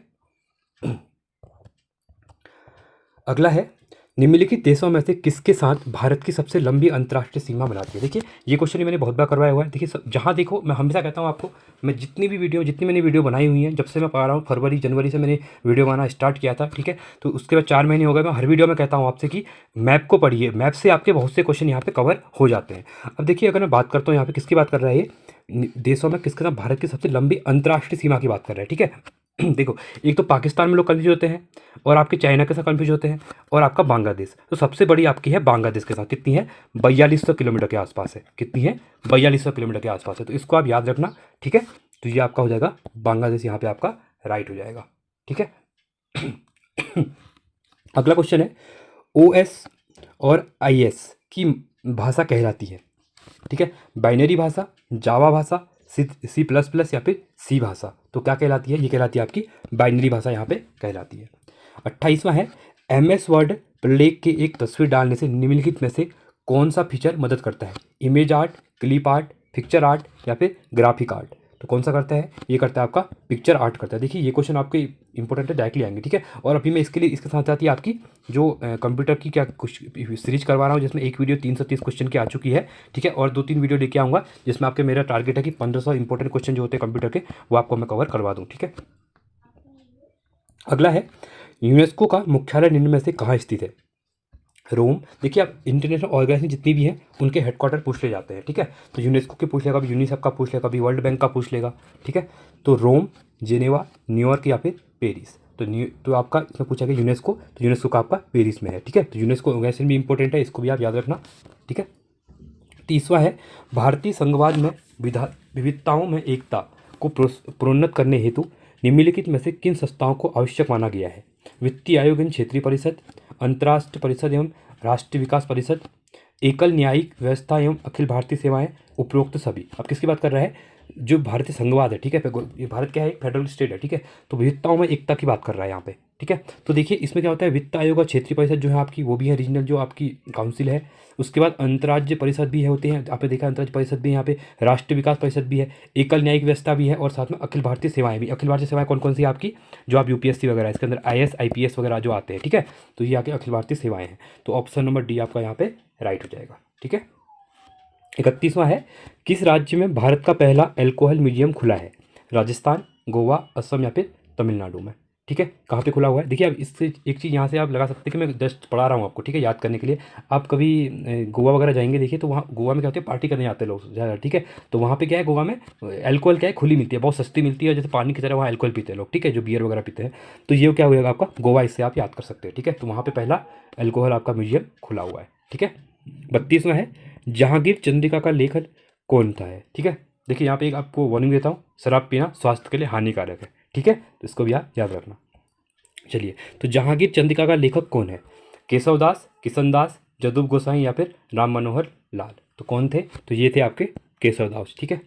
अगला है, निम्नलिखित देशों में से किसके साथ भारत की सबसे लंबी अंतर्राष्ट्रीय सीमा बनाती है? देखिए ये क्वेश्चन मैंने बहुत बार करवाया हुआ है। देखिए जहाँ देखो, मैं हमेशा कहता हूँ आपको, मैं जितनी मैंने वीडियो बनाई हुई हैं, जब से मैं पढ़ा रहा हूँ, फरवरी जनवरी से मैंने वीडियो बनाना स्टार्ट किया था, ठीक है। तो उसके बाद 4 महीने हो गए, मैं हर वीडियो में कहता हूँ आपसे कि मैप को पढ़िए, मैप से आपके बहुत से क्वेश्चन यहाँ पे कवर हो जाते हैं। अब देखिए अगर मैं बात करता हूँ यहाँ पे किसकी बात कर रहा है, ये देशों में किसके साथ भारत की सबसे लंबी अंतर्राष्ट्रीय सीमा की बात कर रहा है, ठीक है। देखो एक तो पाकिस्तान में लोग कन्फ्यूज होते हैं, और आपके चाइना के साथ कन्फ्यूज होते हैं, और आपका बांग्लादेश। तो सबसे बड़ी आपकी है बांग्लादेश के साथ, कितनी है? 4200 किलोमीटर के आसपास है। कितनी है? 4200 किलोमीटर के आसपास है। तो इसको आप याद रखना, ठीक है। तो ये आपका हो जाएगा बांग्लादेश, यहाँ पे आपका राइट हो जाएगा, ठीक है। अगला क्वेश्चन है, OS और IS की भाषा कहलाती है, ठीक है। बाइनरी भाषा, जावा भाषा, C++ या फिर सी भाषा। तो क्या कहलाती है? ये कहलाती है आपकी बाइनरी भाषा, यहाँ पे कहलाती है। 28वां है, MS वर्ड प्रलेख के एक तस्वीर डालने से निम्नलिखित में से कौन सा फीचर मदद करता है? Image art, clip art, picture art या फिर ग्राफिक आर्ट। तो कौन सा करता है? ये करता है आपका पिक्चर आर्ट करता है। देखिए ये क्वेश्चन आपके इंपॉर्टेंट है, डायरेक्टली आएंगे, ठीक है। और अभी मैं इसके लिए इसके साथ साथ ही आपकी जो कंप्यूटर की क्या कुछ सीरीज करवा रहा हूँ, जिसमें एक वीडियो 330 क्वेश्चन की आ चुकी है, ठीक है। और 2-3 वीडियो लेके आऊँगा जिसमें आपके मेरा टारगेट है कि 1500 इंपॉर्टेंट क्वेश्चन जो होते हैं कंप्यूटर के, वो आपको मैं कवर करवा दूँ, ठीक है। अगला है, यूनेस्को का मुख्यालय निम्न में से कहाँ स्थित है? रोम। देखिए आप इंटरनेशनल ऑर्गेनाइजेशन जितनी भी हैं उनके हेडक्वार्टर पूछ ले जाते हैं, ठीक है। तो यूनेस्को के पूछ लेगा, कभी यूनिसेफ का पूछ लेगा, कभी वर्ल्ड बैंक का पूछ लेगा, ठीक है। तो रोम, जेनेवा, न्यूयॉर्क या फिर पेरिस। तो आपका इसमें पूछा गया यूनेस्को, तो यूनेस्को का आपका पेरिस में है, ठीक है। तो यूनेस्को ऑर्गेनाइजेशन भी इंपॉर्टेंट है, इसको भी आप याद रखना, ठीक है। 30वां है, भारतीय संघवाद में विविधताओं में एकता को प्रोन्नत करने हेतु निम्नलिखित में से किन संस्थाओं को आवश्यक माना गया है? वित्तीय आयोग एवं क्षेत्रीय परिषद, अंतर्राष्ट्रीय परिषद एवं राष्ट्रीय विकास परिषद, एकल न्यायिक व्यवस्था एवं अखिल भारतीय सेवाएं, उपरोक्त सभी। अब किसकी बात कर रहा है? जो भारतीय संघवाद है, ठीक है। ये भारत क्या है? एक फेडरल स्टेट है, ठीक है। तो विविधताओं में एकता की बात कर रहा है यहाँ पे, ठीक है। तो देखिए इसमें क्या होता है, वित्त आयोग और क्षेत्रीय परिषद जो है आपकी, वो भी है रीजनल जो आपकी काउंसिल है। उसके बाद अंतर्राज्य परिषद भी है, होते हैं, आपने देखा अंतर्राज्य परिषद भी यहाँ पे, राष्ट्रीय विकास परिषद भी है, एकल न्यायिक व्यवस्था भी है, और साथ में अखिल भारतीय सेवाएं भी। अखिल भारतीय सेवाएं कौन कौन सी है आपकी? जो आप UPSC वगैरह, इसके अंदर IAS IPS वगैरह जो आते हैं, ठीक है। तो ये आके अखिल भारतीय सेवाएं हैं। तो ऑप्शन नंबर डी आपका यहाँ पे राइट हो जाएगा, ठीक है। 31वां है, किस राज्य में भारत का पहला अल्कोहल म्यूजियम खुला है? राजस्थान, गोवा, असम या फिर तमिलनाडु में, ठीक है। कहाँ पे खुला हुआ है? देखिए अब इससे एक चीज़ यहाँ से आप लगा सकते हैं कि मैं जस्ट पढ़ा रहा हूँ आपको, ठीक है, याद करने के लिए। आप कभी गोवा वगैरह जाएंगे, देखिए तो वहाँ गोवा में क्या होती है, पार्टी करने जाते हैं लोग ज़्यादा, ठीक है। तो वहाँ पे क्या है, गोवा में अल्कोहल क्या है, खुली मिलती है, बहुत सस्ती मिलती है, जैसे पानी की तरह वहाँ अल्कोहल पीते हैं लोग, ठीक है, जो बियर वगैरह पीते हैं। तो ये क्या होगा आपका गोवा, इससे आप याद कर सकते हैं, ठीक है। तो वहाँ पर पहला अल्कोहल आपका म्यूजियम खुला हुआ है, ठीक है। 32वां है, जहांगीर चंद्रिका का लेखक कौन था है, ठीक है। देखिए यहाँ पे एक आपको वार्निंग देता हूँ, शराब पीना स्वास्थ्य के लिए हानिकारक है, ठीक है, तो इसको भी आप याद रखना। चलिए, तो जहांगीर चंद्रिका का लेखक कौन है? केशव दास, किशन दास, जदुब गोसाई या फिर राम मनोहर लाल? तो कौन थे? तो ये थे आपके केशव दास, ठीक है।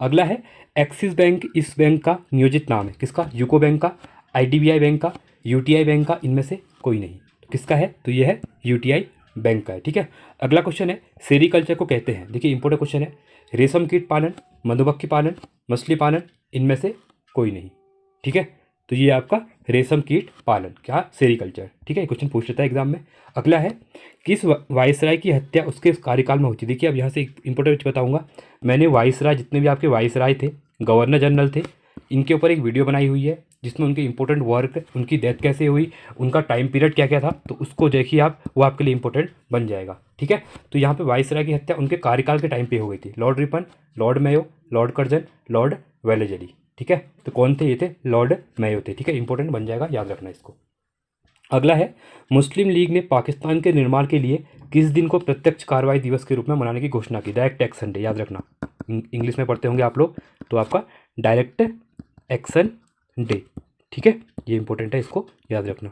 अगला है एक्सिस बैंक इस बैंक का नियोजित नाम है, किसका? यूको बैंक का, आईडीबीआई बैंक का, यूटीआई बैंक का, इनमें से कोई नहीं। तो किसका है? तो ये है यूटीआई बैंक का है, ठीक है। अगला क्वेश्चन है सेरीकल्चर को कहते हैं, देखिए इंपॉर्टेंट क्वेश्चन है, रेशम कीट पालन, मधुमक्खी पालन, मछली पालन, इनमें से कोई नहीं, ठीक है। तो ये आपका रेशम कीट पालन, क्या? सेरीकल्चर, ठीक है, क्वेश्चन पूछ लेता है एग्जाम में। अगला है किस वायसराय की हत्या उसके कार्यकाल में हुई थी? देखिए अब यहाँ से एक इंपॉर्टेंट बताऊंगा, मैंने वायसराय, जितने भी आपके वायसराय थे, गवर्नर जनरल थे, इनके ऊपर एक वीडियो बनाई हुई है जिसमें उनके इंपॉर्टेंट वर्क, उनकी डेथ कैसे हुई, उनका टाइम पीरियड क्या क्या था, तो उसको देखिए आप, वो आपके लिए इंपॉर्टेंट बन जाएगा, ठीक है। तो यहाँ पे वायसराय की हत्या उनके कार्यकाल के टाइम पे हो गई थी। Lord Ripon, Lord Mayo, Lord Curzon, Lord Wellesley, ठीक है। तो कौन थे? ये थे लॉर्ड मेयो थे, ठीक है, इंपॉर्टेंट बन जाएगा, याद रखना इसको। अगला है मुस्लिम लीग ने पाकिस्तान के निर्माण के लिए किस दिन को प्रत्यक्ष कार्रवाई दिवस के रूप में मनाने की घोषणा की? डायरेक्ट एक्शन डे, याद रखना, इंग्लिश में पढ़ते होंगे आप लोग, तो आपका डायरेक्ट एक्शन डे, ठीक है, ये इंपॉर्टेंट है, इसको याद रखना।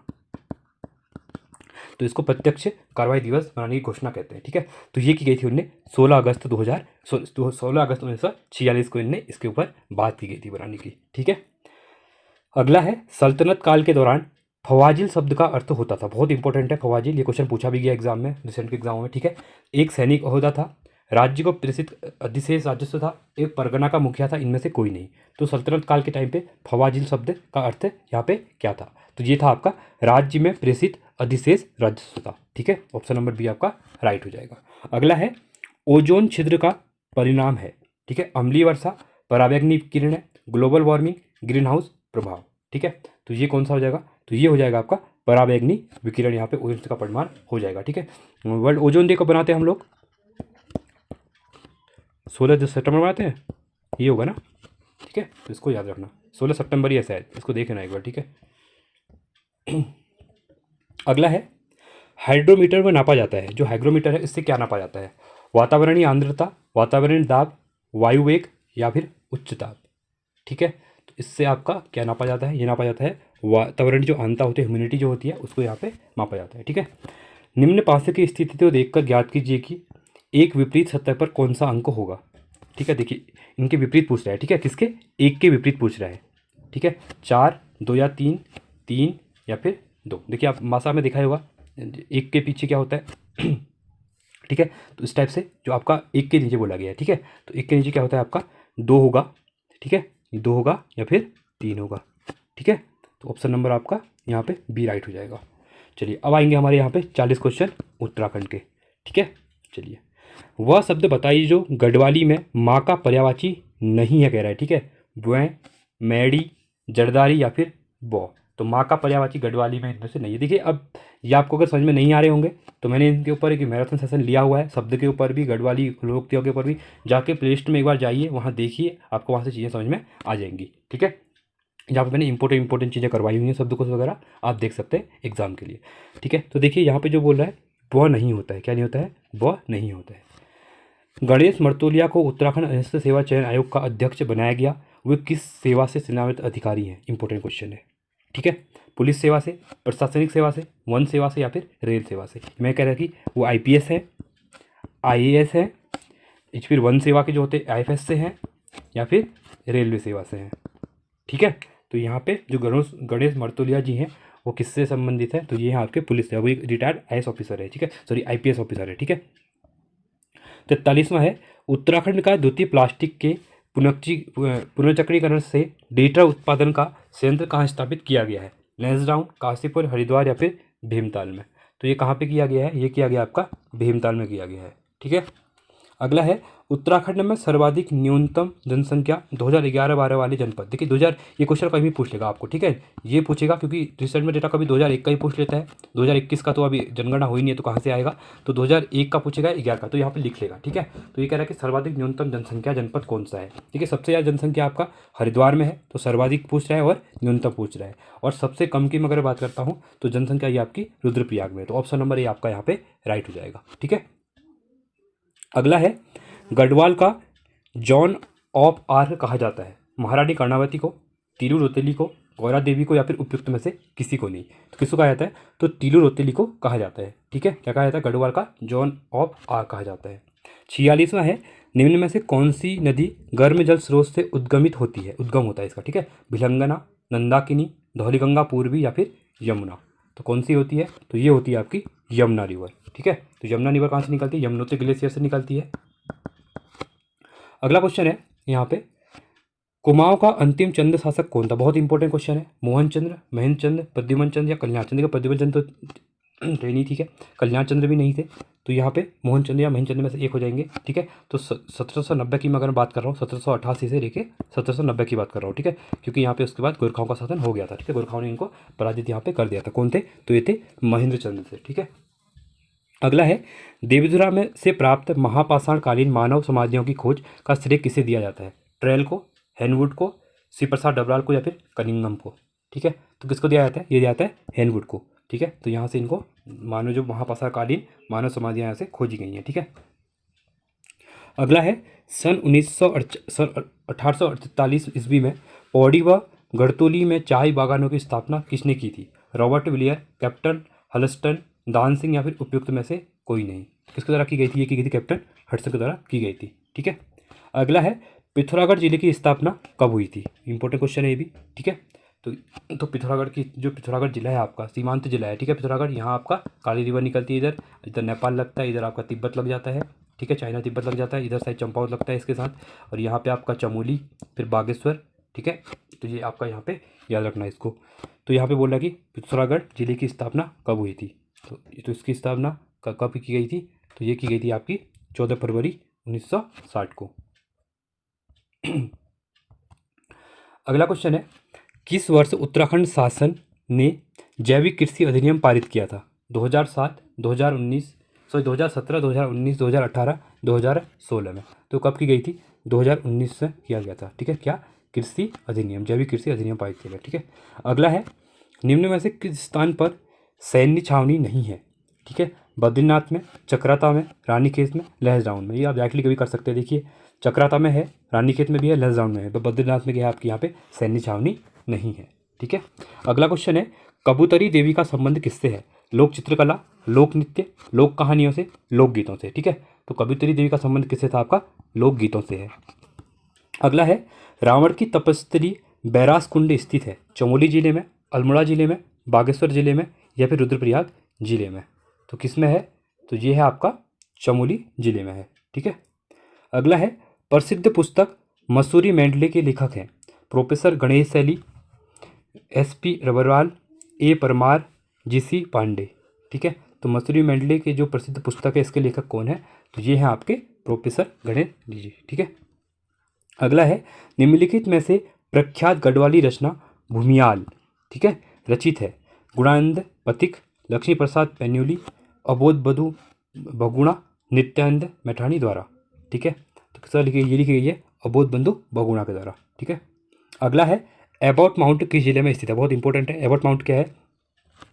तो इसको प्रत्यक्ष कार्रवाई दिवस मनाने की घोषणा कहते हैं, ठीक है। तो ये की गई थी उनने 16 अगस्त 1946 को इनने इसके ऊपर बात की गई थी बनाने की, ठीक है। अगला है सल्तनत काल के दौरान फवाजिल शब्द का अर्थ होता था, बहुत इंपॉर्टेंट है फवाजिल, ये क्वेश्चन पूछा भी गया एग्जाम में, रिसेंट के एग्जाम में, ठीक है। एक सैनिक ओहदा था, राज्य को प्रेषित अधिशेष राजस्व था, एक परगना का मुखिया था, इनमें से कोई नहीं। तो सल्तनत काल के टाइम पे फवाजिल शब्द का अर्थ यहाँ पे क्या था? तो ये था आपका राज्य में प्रेषित अधिशेष राजस्व था, ठीक है, ऑप्शन नंबर बी आपका राइट हो जाएगा। अगला है ओजोन छिद्र का परिणाम है, ठीक है, अम्लीय वर्षा, पराबैंगनी किरणें, ग्लोबल वार्मिंग, ग्रीन हाउस प्रभाव, ठीक है। तो ये कौन सा हो जाएगा? तो ये हो जाएगा आपका पराबैंगनी विकिरण, यहाँ पे ओजोन का परिमाण हो जाएगा, ठीक है। वर्ल्ड ओजोन डे को बनाते हैं हम लोग 16 सितंबर बनाते हैं, ये होगा ना, ठीक है, तो इसको याद रखना, 16 सितंबर ही है शायद, इसको देखना एक बार, ठीक है। अगला है हाइड्रोमीटर में नापा जाता है, जो हाइग्रोमीटर है इससे क्या नापा जाता है? वातावरणीय आर्द्रता, वातावरणीय दाब, वायु वेग या फिर उच्च दाब, ठीक है। तो इससे आपका क्या नापा जाता है? ये नापा जाता है वातावरणीय जो आर्द्रता होती है, ह्यूमिडिटी जो होती है, उसको यहाँ पे मापा जाता है, ठीक है। निम्न पासे की स्थिति को देखकर ज्ञात कीजिए कि एक विपरीत सतह पर कौन सा अंक होगा, ठीक है। देखिए इनके विपरीत पूछ रहा है, ठीक है, किसके? एक के विपरीत पूछ रहा है, ठीक है, 4, 2 या 3, 3 या फिर 2। देखिए आप मासा में देखा होगा एक के पीछे क्या होता है, ठीक है। तो इस टाइप से जो आपका एक के नीचे बोला गया है, ठीक है, तो एक के नीचे क्या होता है आपका? 2 होगा, ठीक है, 2 होगा या फिर 3 होगा, ठीक है। तो ऑप्शन नंबर आपका यहाँ पे बी राइट हो जाएगा। चलिए अब आएंगे हमारे यहाँ पे 40 क्वेश्चन उत्तराखंड के, ठीक है। चलिए वह शब्द बताइए जो गढ़वाली में माँ का पर्यायवाची नहीं है, कह रहा है, ठीक है। ब्वें, मैडी, जरदारी या फिर बौ। तो माँ का पर्यायवाची गढ़वाली में इनमें से नहीं है। देखिए अब ये आपको अगर समझ में नहीं आ रहे होंगे तो मैंने इनके ऊपर एक मैराथन सेशन लिया हुआ है, शब्द के ऊपर भी, गढ़वाली लोकोक्तियों के ऊपर भी, जाके प्लेलिस्ट में एक बार जाइए, वहाँ देखिए, आपको वहाँ से चीज़ें समझ में आ जाएंगी, ठीक है। जहाँ पे मैंने इंपॉर्टेंट चीज़ें करवाई हुई हैं, शब्दकोश वगैरह आप देख सकते हैं एग्जाम के लिए, ठीक है। तो देखिए यहाँ पे जो बोल रहा है वह नहीं होता है, क्या नहीं होता है? वह नहीं होता है। गणेश मर्तोलिया को उत्तराखंड अधीनस्थ सेवा चयन आयोग का अध्यक्ष बनाया गया, वे किस सेवा से सेवानिवृत्त अधिकारी हैं? इंपॉर्टेंट क्वेश्चन है, ठीक है। पुलिस सेवा से, प्रशासनिक सेवा से, वन सेवा से या फिर रेल सेवा से? मैं कह रहा कि वो आईपीएस है, आईएएस है, फिर वन सेवा के जो होते हैं आईएफएस से हैं या फिर रेलवे सेवा से हैं, ठीक है। तो यहाँ पे जो गणेश मर्तोलिया जी हैं वो किससे संबंधित है? तो ये हैं आपके पुलिस से, वो एक रिटायर्ड आईएएस ऑफिसर है, ठीक है, सॉरी आईपीएस ऑफिसर है, ठीक है। 43वां है उत्तराखंड का द्वितीय प्लास्टिक के पुनर्चक्रीकरण से डिजिटल उत्पादन का संयंत्र कहाँ स्थापित किया गया है? लैंसडाउन, काशीपुर, हरिद्वार या फिर भीमताल में? तो ये कहाँ पे किया गया है? ये किया गया आपका भीमताल में किया गया है, ठीक है। अगला है उत्तराखंड में सर्वाधिक न्यूनतम जनसंख्या 2011-12 वाले जनपद। देखिए 2000, ये क्वेश्चन कहीं भी पूछ लेगा आपको, ठीक है, ये पूछेगा क्योंकि रिसेंट में डेटा कभी 2001 का ही पूछ लेता है, 2021 का तो अभी जनगणना हुई नहीं है तो कहाँ से आएगा, तो 2001 का पूछेगा, 11 का, तो यहाँ पे लिख लेगा, ठीक है। तो ये कह रहा है कि सर्वाधिक न्यूनतम जनसंख्या जनपद कौन सा है, ठीक है। सबसे ज़्यादा जनसंख्या आपका हरिद्वार में है, तो सर्वाधिक पूछ रहा है और न्यूनतम पूछ रहा है, और सबसे कम की मैं अगर बात करता हूँ तो जनसंख्या ये आपकी रुद्रप्रयाग में है, तो ऑप्शन नंबर ये आपका यहाँ पे राइट हो जाएगा, ठीक है। अगला है गढ़वाल का जॉन ऑफ आर्क कहा जाता है? महारानी कर्णावती को, तीलू रोतेली को, गौरा देवी को, या फिर उपयुक्त में से किसी को नहीं। तो किसको कहा जाता है? तो तीलू रोतेली को कहा जाता है। ठीक है, क्या कहा जाता है? गढ़वाल का जॉन ऑफ आर्क कहा जाता है। 46वां है, निम्न में से कौन सी नदी गर्म जल स्रोत से उद्गमित होती है, उद्गम होता है इसका? ठीक है, भिलंगना, नंदाकिनी, धौलीगंगा पूर्वी, या फिर यमुना। तो कौन सी होती है? तो ये होती है आपकी यमुना रिवर। ठीक है, तो यमुना रिवर कहाँ से निकलती है? यमुनोत्री ग्लेशियर से निकलती है। अगला क्वेश्चन है यहाँ पे, कुमाऊं का अंतिम चंद्र शासक कौन था? बहुत इंपॉर्टेंट क्वेश्चन है। मोहन चंद्र, महेंद्र चंद्र, प्रद्युमन चंद्र या कल्याण चंद्र? प्रद्युमन चंद्र तो नहीं, ठीक है, कल्याण चंद्र भी नहीं थे। तो यहाँ पे मोहन चंद्र या महेंद्र चंद्र में से एक हो जाएंगे। ठीक है, तो 1790 की मैं अगर बात कर रहा हूँ, 1788 से लेके 1790 की बात कर रहा हूँ। ठीक है, क्योंकि यहाँ पे उसके बाद गोरखाओं का शासन हो गया था। ठीक है, गोरखाओं ने इनको पराजित यहाँ पे कर दिया था। कौन थे? तो ये थे महेंद्र चंद्र थे। ठीक है, अगला है, देवधुरा में से प्राप्त महापाषाणकालीन मानव समाधियों की खोज का श्रेय किसे दिया जाता है? ट्रेल को, हेनवुड को, श्री प्रसाद डबराल को, या फिर कनिंगम को? ठीक है, तो किसको दिया जाता है? ये दिया जाता है हेनवुड को। ठीक है, तो यहाँ से इनको मानव जो महापाषाणकालीन मानव समाधियाँ यहाँ से खोजी गई हैं। ठीक है, अगला है, सन 1848 ईस्वी में पौड़ी व गढ़तोली में चाय बागानों की स्थापना किसने की थी? रॉबर्ट विलियर, कैप्टन हल्स्टन, दान सिंह, या फिर उपयुक्त में से कोई नहीं? किसके द्वारा की गई थी? ये की गई थी कैप्टन हडसन के द्वारा की गई थी। ठीक है, अगला है, पिथौरागढ़ जिले की स्थापना कब हुई थी? इंपॉर्टेंट क्वेश्चन है ये भी। ठीक है, तो पिथौरागढ़ की जो पिथौरागढ़ जिला है आपका सीमांत जिला है। ठीक है, पिथौरागढ़ यहाँ आपका काली रिवर निकलती है, इधर इधर नेपाल लगता है, इधर आपका तिब्बत लग जाता है। ठीक है, चाइना तिब्बत लग जाता है, इधर साइड चंपावत लगता है इसके साथ, और यहाँ पे आपका चमोली, फिर बागेश्वर। ठीक है, तो ये आपका यहाँ पे याद रखना है इसको। तो यहाँ पे बोल रहा है कि पिथौरागढ़ जिले की स्थापना कब हुई थी? तो इसकी स्थापना कब की गई थी? तो ये की गई थी आपकी 14 फरवरी 1960 को। अगला क्वेश्चन है, किस वर्ष उत्तराखंड शासन ने जैविक कृषि अधिनियम पारित किया था? 2007, 2019, 2017, 2019, 2018, 2016 में? तो कब की गई थी? 2019 से किया गया था। ठीक है, क्या? कृषि अधिनियम, जैविक कृषि अधिनियम पारित किया गया। ठीक है, अगला है, निम्न में से किस स्थान पर सैन्य छावनी नहीं है? ठीक है, बद्रीनाथ में, चक्राता में, रानीखेत में, लहसगांव में? ये आप डायरेक्टली कभी कर सकते हैं। देखिए, चक्राता में है, रानीखेत में भी है, लहसगांव में है, तो बद्रीनाथ में क्या है आपके यहाँ पे सैन्य छावनी नहीं है। ठीक है, अगला क्वेश्चन है, कबूतरी देवी का संबंध किससे है? लोक चित्रकला, लोक नृत्य, लोक कहानियों से, लोकगीतों से? ठीक है, तो कबूतरी देवी का संबंध किससे था? आपका लोकगीतों से है। अगला है, रावण की तपस्वी बैरास कुंड स्थित है चमोली जिले में, अल्मोड़ा जिले में, बागेश्वर जिले में, या फिर रुद्रप्रयाग जिले में? तो किस में है? तो ये है आपका चमोली जिले में है। ठीक है, अगला है, प्रसिद्ध पुस्तक मसूरी मेंडले के लेखक हैं प्रोफेसर गणेश शैली, SP रबरवाल, A Parmar, GC Pandey? ठीक है, तो मसूरी मेंडले के जो प्रसिद्ध पुस्तक है इसके लेखक कौन है? तो ये हैं आपके प्रोफेसर गणेश जी। ठीक है, अगला है, निम्नलिखित में से प्रख्यात गढ़वाली रचना भूमियाल, ठीक है, रचित है गुणानंद पथिक, लक्ष्मी प्रसाद पैन्यूली, अबोध बधु बगुणा, नित्यानंद मैठाणी द्वारा? ठीक है, तो किसका लिखी? ये लिखी गई है अबोध बंधु बगुणा के द्वारा। ठीक है, अगला है, एबॉट माउंट किस जिले में स्थित है? बहुत इंपॉर्टेंट है। एबॉट माउंट क्या है?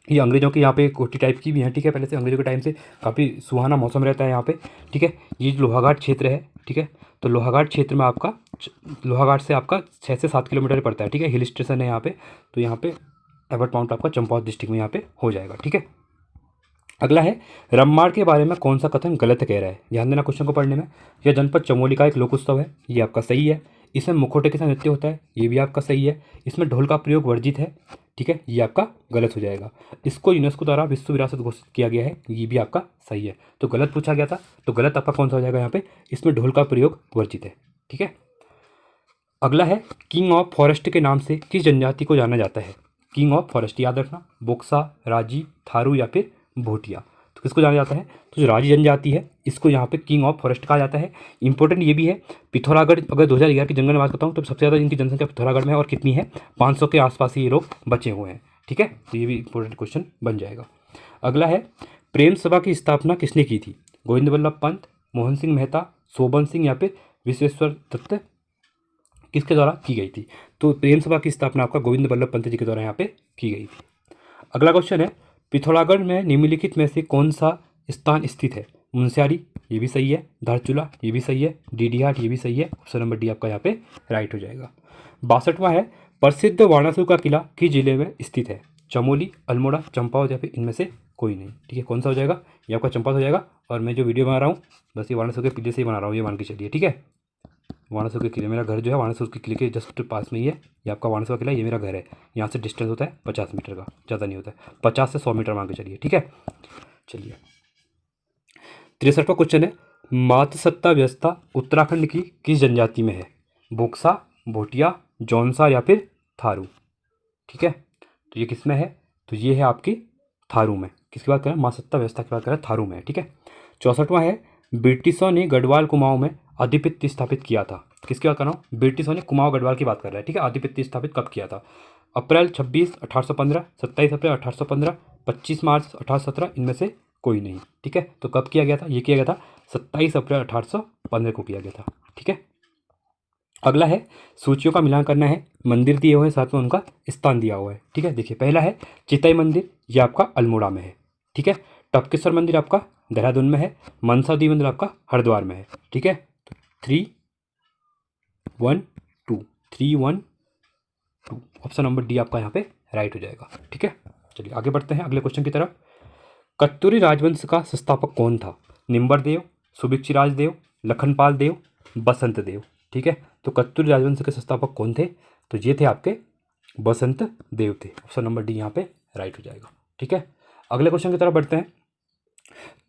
ये अंग्रेजों की यहाँ पे कोठी टाइप की भी है। ठीक है, पहले से अंग्रेजों के टाइम से काफ़ी सुहाना मौसम रहता है यहाँ पे। ठीक है, ये लोहाघाट क्षेत्र है। ठीक है, तो लोहाघाट क्षेत्र में आपका लोहाघाट से आपका 6 से 7 किलोमीटर पड़ता है। ठीक है, हिल स्टेशन है यहाँ पे। तो यहाँ पे एबॉट माउंट आपका चंपावत डिस्ट्रिक्ट में यहाँ पे हो जाएगा। ठीक है, अगला है, रम्माड़ के बारे में कौन सा कथन गलत कह रहा है? ध्यान देना क्वेश्चन को पढ़ने में। यह जनपद चमोली का एक लोक उत्सव है, ये आपका सही है। इसमें मुखौटे के साथ नृत्य होता है, ये भी आपका सही है। इसमें ढोल का प्रयोग वर्जित है, ठीक है, ये आपका गलत हो जाएगा। इसको यूनेस्को द्वारा विश्व विरासत घोषित किया गया है, ये भी आपका सही है। तो गलत पूछा गया था, तो गलत आपका कौन सा हो जाएगा यहाँ पे? इसमें ढोल का प्रयोग वर्जित है। ठीक है, अगला है, किंग ऑफ फॉरेस्ट के नाम से किस जनजाति को जाना जाता है? किंग ऑफ फॉरेस्ट याद रखना, बोक्सा, राजी, थारू या फिर भोटिया? तो किसको जाना जाता है? तो जो राजी जनजाति है इसको यहाँ पे किंग ऑफ फॉरेस्ट कहा जाता है। इंपॉर्टेंट ये भी है, पिथौरागढ़ अगर 2011 की जनगणना बात करता हूँ तो सबसे ज़्यादा इनकी जनसंख्या पिथौरागढ़ में है, और कितनी है? 500 के आसपास ही ये लोग बचे हुए हैं। ठीक है, तो ये भी इंपॉर्टेंट क्वेश्चन बन जाएगा। अगला है, प्रेम सभा की स्थापना किसने की थी? गोविंद बल्लभ पंत, मोहन सिंह मेहता, शोभन सिंह या फिर विश्वेश्वर दत्त? किसके द्वारा की गई थी? तो प्रेम सभा की स्थापना आपका गोविंद बल्लभ पंत जी के द्वारा यहाँ पे की गई थी। अगला क्वेश्चन है, पिथौरागढ़ में निम्नलिखित में से कौन सा स्थान स्थित है मुनस्यारी ये भी सही है, धारचूला ये भी सही है, डीडीहाट ये भी सही है। ऑप्शन नंबर डी आपका यहाँ पे राइट हो जाएगा। 62वां है प्रसिद्ध वाणासुर का किला किस जिले में स्थित है? चमोली, अल्मोड़ा, चंपावत या फिर इनमें से कोई नहीं। ठीक है, कौन सा हो जाएगा? ये आपका चंपावत हो जाएगा। और मैं जो वीडियो बना रहा हूँ बस ये वाणासुर के किले से ही बना रहा हूँ, ये मान के चलिए। ठीक है, वाणासुर के किले, मेरा घर जो है वाणासुर के किले के जस्ट पास में ही है। ये आपका वाणासुर किला, ये मेरा घर है। यहाँ से डिस्टेंस होता है 50 मीटर का, ज़्यादा नहीं होता है, 50 से 100 मीटर मान के चलिए। ठीक है, चलिए 63वां क्वेश्चन है मातसत्ता व्यवस्था उत्तराखंड की किस जनजाति में है? बोक्सा, भोटिया, जौनसा या फिर थारू। ठीक है, तो ये किस में है? तो ये है आपकी थारू में। किसकी बात करें? मातसत्ता व्यवस्था की बात करें, थारू में है। ठीक है, 64वां है ब्रिटिशों ने गढ़वाल कुमाऊं में आधिपत्य स्थापित किया था। किसकी बात कर रहा हूँ? ब्रिटिशों ने कुमाऊं गढ़वाल की बात कर रहा है। ठीक है, आधिपत्य स्थापित कब किया था? अप्रैल 26 1815, 27 अप्रैल 1815, 25 मार्च 1817, इनमें से कोई नहीं। ठीक है, तो कब किया गया था? ये किया गया था 27 अप्रैल 1815 को किया गया था। ठीक है, अगला है सूचियों का मिलान करना है। मंदिर दिए हुए हैं, साथ में उनका स्थान दिया हुआ है। ठीक है, देखिए पहला है चितई मंदिर, ये आपका अल्मोड़ा में है। ठीक है, टपकेश्वर मंदिर आपका देहरादून में है। मनसा देवी मंदिर आपका हरिद्वार में है। ठीक है, 3 1 2 3 1 2, ऑप्शन नंबर डी आपका यहाँ पे राइट हो जाएगा। ठीक है, चलिए आगे बढ़ते हैं अगले क्वेश्चन की तरफ। कत्यूरी राजवंश का संस्थापक कौन था? निम्बरदेव, सुभिक्षिराज देव, लखनपाल देव, बसंत देव। ठीक है, तो कत्यूरी राजवंश के संस्थापक कौन थे? तो ये थे आपके बसंत देव थे। ऑप्शन नंबर डी यहाँ पे राइट हो जाएगा। ठीक है, अगले क्वेश्चन की तरफ बढ़ते हैं।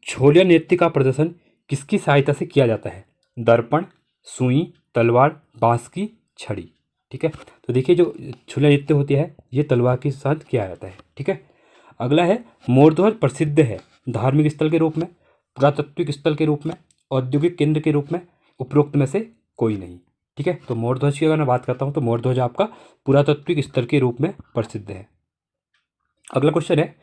छोलिया नृत्य का प्रदर्शन किसकी सहायता से किया जाता है? दर्पण, सुई, तलवार, बांस की छड़ी। ठीक है, तो देखिए जो छोलिया नृत्य होती है ये तलवार के साथ किया जाता है। ठीक है, अगला है मोरध्वज प्रसिद्ध है धार्मिक स्थल के रूप में, पुरातात्विक स्थल के रूप में, औद्योगिक केंद्र के रूप में, उपरोक्त में से कोई नहीं। ठीक है, तो मोरध्वज की अगर मैं बात करता हूँ तो मोरध्वज आपका पुरातात्विक स्थल के रूप में प्रसिद्ध है। अगला क्वेश्चन है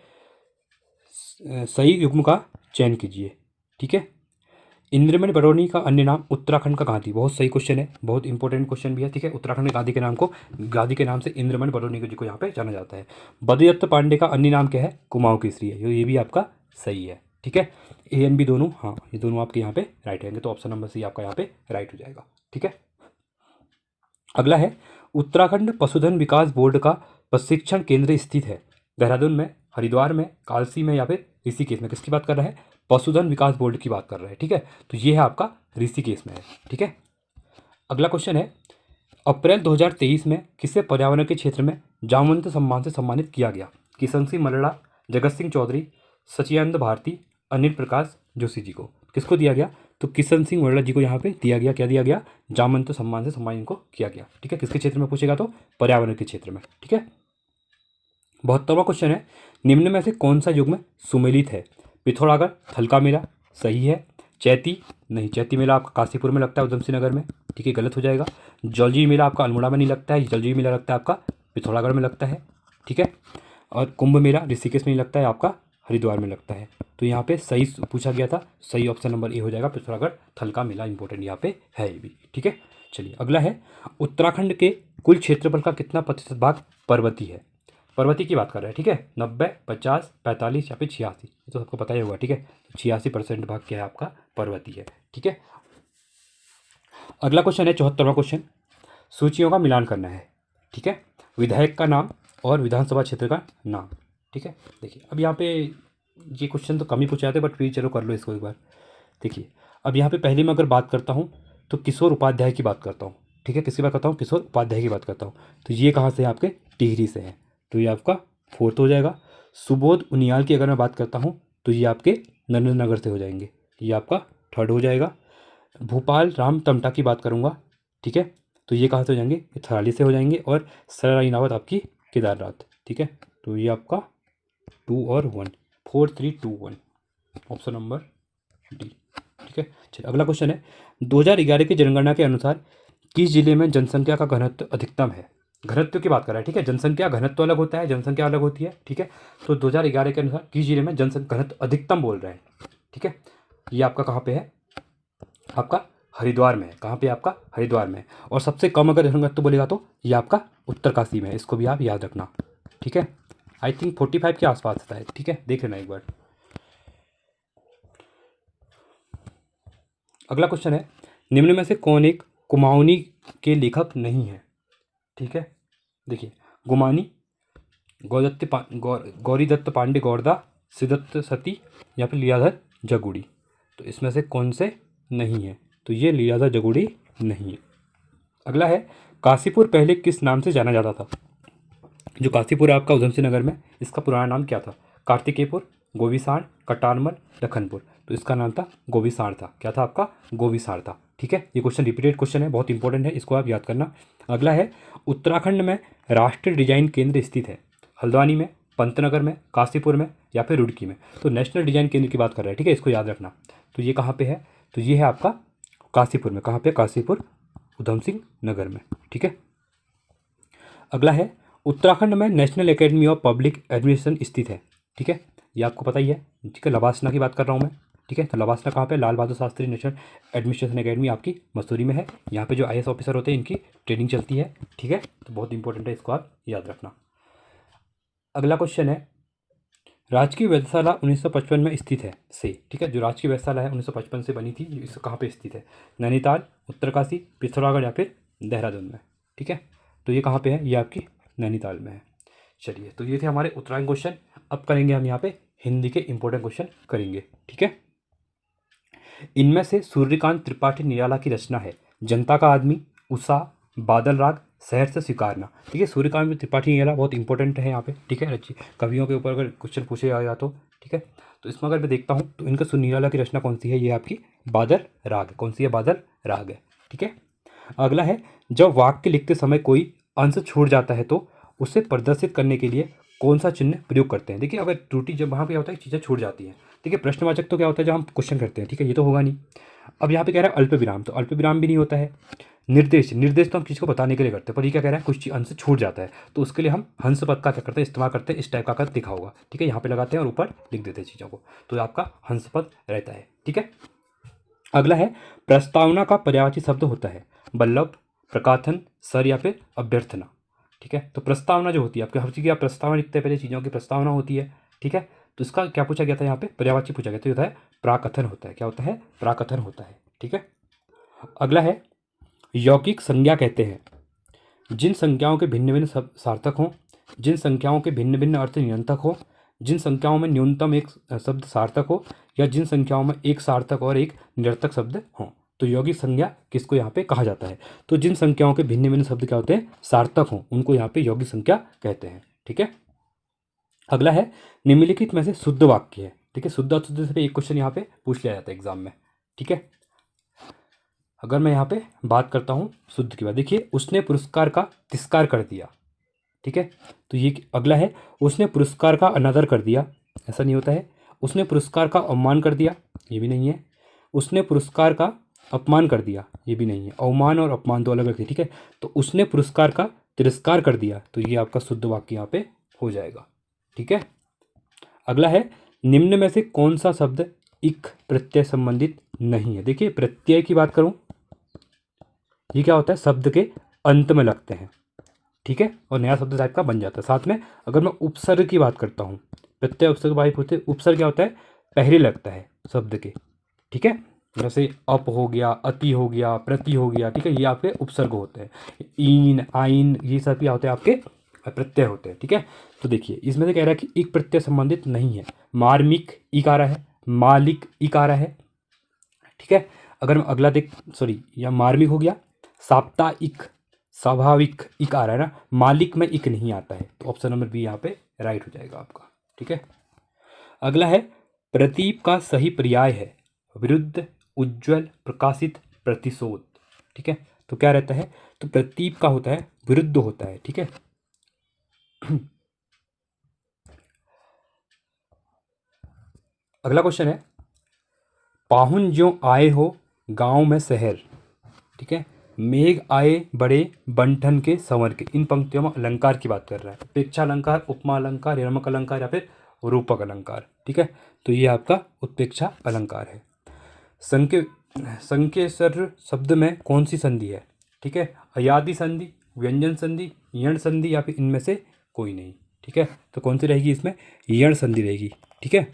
सही युग्म का चयन कीजिए। ठीक है, इंद्रमणि बरौनी का अन्य नाम उत्तराखंड का गांधी। बहुत सही क्वेश्चन है, बहुत इंपॉर्टेंट क्वेश्चन भी है। ठीक है, उत्तराखंड के गांधी के नाम से इंद्रमणि बरौनी को यहाँ पे जाना जाता है। बद्रीदत्त पांडे का अन्य नाम क्या है? कुमाऊं केसरी है। ये भी आपका सही है। ठीक है, ए एंड बी दोनों, हाँ ये दोनों आपके यहाँ पे राइट रहेंगे, तो ऑप्शन नंबर सी आपका यहाँ पे राइट हो जाएगा। ठीक है, अगला है उत्तराखंड पशुधन विकास बोर्ड का प्रशिक्षण केंद्र स्थित है देहरादून में, हरिद्वार में, कालसी में या फिर ऋषिकेश में। किसकी बात कर रहा है? पशुधन विकास बोर्ड की बात कर रहा है। ठीक है, तो ये है आपका ऋषिकेश में है। ठीक है, अगला क्वेश्चन है अप्रैल 2023 में किसे पर्यावरण के क्षेत्र में जामवंत सम्मान से सम्मानित किया गया? किशन सिंह मलड़ा, जगत सिंह चौधरी, सचिदानंद भारती, अनिल प्रकाश जोशी जी को। किसको दिया गया? तो किशन सिंह मलड़ा जी को यहाँ पे दिया गया। क्या दिया गया? जामवंत सम्मान से सम्मान इनको किया गया। ठीक है, किसके क्षेत्र में पूछेगा? तो पर्यावरण के क्षेत्र में। ठीक है, 72वां क्वेश्चन है निम्न में से कौन सा युग्म सुमेलित है? पिथौरागढ़, थलका मेला सही है। चैती नहीं, चैती मेला आपका काशीपुर में लगता है, उधमसिंह नगर में। ठीक है, गलत हो जाएगा। जलजीरी मेला आपका अल्मोड़ा में नहीं लगता है, जलजीरी मेला लगता है आपका पिथौरागढ़ में लगता है। ठीक है, और कुंभ मेला ऋषिकेश में नहीं लगता है, आपका हरिद्वार में लगता है। तो यहाँ पे सही पूछा गया था, सही ऑप्शन नंबर ए हो जाएगा। पिथौरागढ़ थलका मेला इंपॉर्टेंट यहाँ पे है ये भी। ठीक है, चलिए अगला है उत्तराखंड के कुल क्षेत्रफल का कितना प्रतिशत भाग पर्वतीय है? पर्वतीय की बात कर रहे हैं। ठीक है, 90, 50, 45 या फिर 86, ये तो सबको पता ही होगा। ठीक है, 86% भाग क्या है आपका? पर्वतीय है। ठीक है, अगला क्वेश्चन है 74वां क्वेश्चन, सूचियों का मिलान करना है। ठीक है, विधायक का नाम और विधानसभा क्षेत्र का नाम। ठीक है, देखिए अब यहाँ पे ये क्वेश्चन तो कम ही पूछे जाते हैं, बट फिर चलो कर लो इसको एक बार। देखिए अब यहाँ पे पहले मैं अगर बात करता हूँ तो किशोर उपाध्याय की बात करता हूँ। ठीक है, किसकी बात करता हूँ? किशोर उपाध्याय की बात करता हूँ। तो ये कहाँ से है? आपके टिहरी से है, तो ये आपका 4th हो जाएगा। सुबोध उनियाल की अगर मैं बात करता हूँ तो ये आपके नरेंद्र नगर से हो जाएंगे, ये आपका 3rd हो जाएगा। भोपाल राम तमटा की बात करूँगा, ठीक है, तो ये कहाँ से हो जाएंगे? ये थराली से हो जाएंगे। और सराय नावत आपकी केदारनाथ। ठीक है, तो ये आपका 2 और 1, 4 3 2 1, ऑप्शन नंबर डी। ठीक है, चलिए अगला क्वेश्चन है 2011 की जनगणना के अनुसार किस जिले में जनसंख्या का घनत्व अधिकतम है? घनत्व की बात कर रहा है। ठीक है, जनसंख्या घनत्व अलग होता है, जनसंख्या अलग होती है। ठीक है, तो 2011 के अनुसार किस जिले में जनसंख्या घनत्व अधिकतम बोल रहे हैं? ठीक है, ये आपका कहाँ पे है? आपका हरिद्वार में है। कहाँ पे? आपका हरिद्वार में है। और सबसे कम अगर घनत्व बोलेगा तो ये आपका उत्तरकाशी में है, इसको भी आप याद रखना। ठीक है, आई थिंक 45 के आसपास आता है। ठीक है, देख लेना एक बार। अगला क्वेश्चन है, निम्न में से कौन एक कुमाऊनी के लेखक नहीं है? ठीक है, देखिए गुमानी, गौरीदत्त पांडे गौरदा, सिद्धदत्त सती या फिर लीलाधर जगुड़ी। तो इसमें से कौन से नहीं है? तो ये लीलाधर जगुड़ी नहीं है। अगला है, काशीपुर पहले किस नाम से जाना जाता था? जो काशीपुर है आपका उधम सिंह नगर में, इसका पुराना नाम क्या था? कार्तिकेयपुर, गोविसाण, कटारमल, लखनपुर। तो इसका नाम था गोविसाण था। क्या था आपका? गोविसाण था। ठीक है, ये क्वेश्चन रिपीटेड क्वेश्चन है, बहुत इंपॉर्टेंट है, इसको आप याद करना। अगला है, उत्तराखंड में राष्ट्रीय डिजाइन केंद्र स्थित है? हल्द्वानी में, पंतनगर में, काशीपुर में या फिर रुड़की में? तो नेशनल डिजाइन केंद्र की बात कर रहे हैं, ठीक है, इसको याद रखना। तो ये कहाँ पे है? तो ये है आपका काशीपुर में। कहाँ पे? काशीपुर, उधम सिंह नगर में। ठीक है, अगला है, उत्तराखंड में national academy of public administration स्थित है? ठीक है, ये आपको पता ही है। ठीक है, लवासना की बात कर रहा हूँ मैं। ठीक है, तो लवासना कहाँ पे? Lal Bahadur Shastri national administration academy आपकी मसूरी में है। यहाँ पे जो IAS ऑफिसर होते हैं इनकी ट्रेनिंग चलती है। ठीक है, तो बहुत इंपॉर्टेंट है, इसको आप याद रखना। अगला क्वेश्चन है, राजकीय वेधशाला 1955 में स्थित है से? ठीक है, जो राजकीय वेधशाला है 1955 से बनी थी, इस कहाँ पे स्थित है? नैनीताल, उत्तरकाशी, पिथौरागढ़ या फिर देहरादून में? ठीक है, तो ये कहाँ पे है? ये आपकी नैनीताल में है। चलिए, तो ये थे हमारे उत्तरायण क्वेश्चन। अब करेंगे हम यहाँ पे हिंदी के इंपॉर्टेंट क्वेश्चन करेंगे। ठीक है, इनमें से सूर्यकांत त्रिपाठी निराला की रचना है जनता का आदमी, उषा, बादल राग, शहर से स्वीकारना। ठीक है, सूर्यकांत त्रिपाठी निराला बहुत इंपॉर्टेंट है यहाँ पे। ठीक है, रचिए कवियों के ऊपर अगर क्वेश्चन पूछे जाएगा तो। ठीक है, तो इसमें अगर मैं देखता हूँ तो इनका निराला की रचना कौन सी है? ये आपकी बादल राग है। कौन सी है? बादल राग है। ठीक है, अगला है, जब वाक्य लिखते समय कोई अंश छूट जाता है तो उसे प्रदर्शित करने के लिए कौन सा चिन्ह प्रयोग करते हैं? देखिए, अगर त्रुटि जब वहाँ पे होता है चीज़ें छूट जाती हैं। ठीक है, प्रश्नवाचक तो क्या होता है जब हम क्वेश्चन करते हैं? ठीक है, ये तो होगा नहीं। अब यहाँ पे कह रहा है अल्प विराम, तो अल्प विराम भी नहीं होता है। निर्देश, निर्देश तो हम चीज़ को बताने के लिए करते हैं, पर ये क्या कह रहा है? कुछ अंश छूट जाता है तो उसके लिए हम हंस पद का क्या करते हैं? इस्तेमाल करते हैं। इस टाइप का लिखा होगा। ठीक है, यहाँ पे लगाते हैं और ऊपर लिख देते हैं चीज़ों को, तो आपका हंस पद रहता है। ठीक है, अगला है, प्रस्तावना का पर्यायवाची शब्द होता है बल्लभ, प्रकाथन, सर या फिर अभ्यर्थना। ठीक है, तो प्रस्तावना जो होती है आपके, हर चीज़ की आप प्रस्तावना लिखते हैं, पहले चीज़ों की प्रस्तावना होती है। ठीक है, तो इसका क्या पूछा गया था यहाँ पे? पर्यायवाची पूछा गया, तो ये होता है प्राकथन होता है। क्या होता है? प्राकथन होता है। ठीक है, अगला है, यौगिक संज्ञा कहते हैं जिन संख्याओं के भिन्न भिन्न सार्थक हों, जिन संख्याओं के भिन्न भिन्न अर्थ निरंतक हो, जिन संख्याओं में न्यूनतम एक शब्द सार्थक हो, या जिन संख्याओं में एक सार्थक और एक निरर्थक शब्द हो। तो यौगिक संज्ञा किसको यहाँ पे कहा जाता है? तो जिन संख्याओं के भिन्न भिन्न शब्द क्या होते हैं? सार्थक हों, उनको यहाँ पे यौगिक संख्या कहते हैं। ठीक है, अगला है, निम्नलिखित में से शुद्ध वाक्य है। ठीक है, शुद्ध अशुद्ध से एक क्वेश्चन यहाँ पे पूछ लिया जाता है एग्जाम में। ठीक है, अगर मैं यहाँ पे बात करता हूँ शुद्ध की बात, देखिए, उसने पुरस्कार का तिरस्कार कर दिया। ठीक है, तो ये अगला है, उसने पुरस्कार का अनादर कर दिया। ऐसा नहीं होता है। उसने पुरस्कार का अवमान कर दिया, ये भी नहीं है। उसने पुरस्कार का अपमान कर दिया, ये भी नहीं है। अवमान और अपमान दो अलग अलग है। ठीक है, तो उसने पुरस्कार का तिरस्कार कर दिया, तो ये आपका शुद्ध वाक्य यहाँ पे हो जाएगा। ठीक है, अगला है, निम्न में से कौन सा शब्द इक प्रत्यय संबंधित नहीं है? देखिए, प्रत्यय की बात करूं, ये क्या होता है? शब्द के अंत में लगते हैं। ठीक है, और नया शब्द टाइप का बन जाता है। साथ में अगर मैं उपसर्ग की बात करता हूँ, प्रत्यय उपसर्ग वाइप होते हैं। उपसर्ग क्या होता है? पहले लगता है शब्द के। ठीक है, जैसे अप हो गया, अति हो गया, प्रति हो गया। ठीक है, ये आपके उपसर्ग होते हैं। ईन, आइन, ये सब क्या होते हैं? आपके प्रत्यय होते हैं। ठीक है, तो देखिए, इसमें से कह रहा है कि एक प्रत्यय संबंधित नहीं है। मार्मिक इकारा है, मालिक इकारा है। ठीक है, अगर मैं अगला या मार्मिक हो गया, साप्ताहिक, स्वाभाविक इक आ रहा है ना, मालिक में इक नहीं आता है, तो ऑप्शन नंबर बी यहाँ पे राइट हो जाएगा आपका। ठीक है, अगला है, प्रतीप का सही पर्याय है विरुद्ध, उज्ज्वल, प्रकाशित, प्रतिशोध। ठीक है, तो क्या रहता है? तो प्रतीप का होता है विरुद्ध होता है। ठीक है, अगला क्वेश्चन है, पाहुन ज्यों आए हो गांव में शहर। ठीक है, मेघ आए बड़े बंठन के संवर के। इन पंक्तियों में अलंकार की बात कर रहा है। उत्प्रेक्षा अलंकार, उपमा अलंकार, यमक अलंकार या फिर रूपक अलंकार। ठीक है, तो ये आपका उत्प्रेक्षा अलंकार है। संकेश्वर शब्द में कौन सी संधि है? ठीक है, अयादि संधि, व्यंजन संधि, यण संधि या फिर इनमें से कोई नहीं। ठीक है, तो कौन सी रहेगी इसमें? यण संधि रहेगी। ठीक है,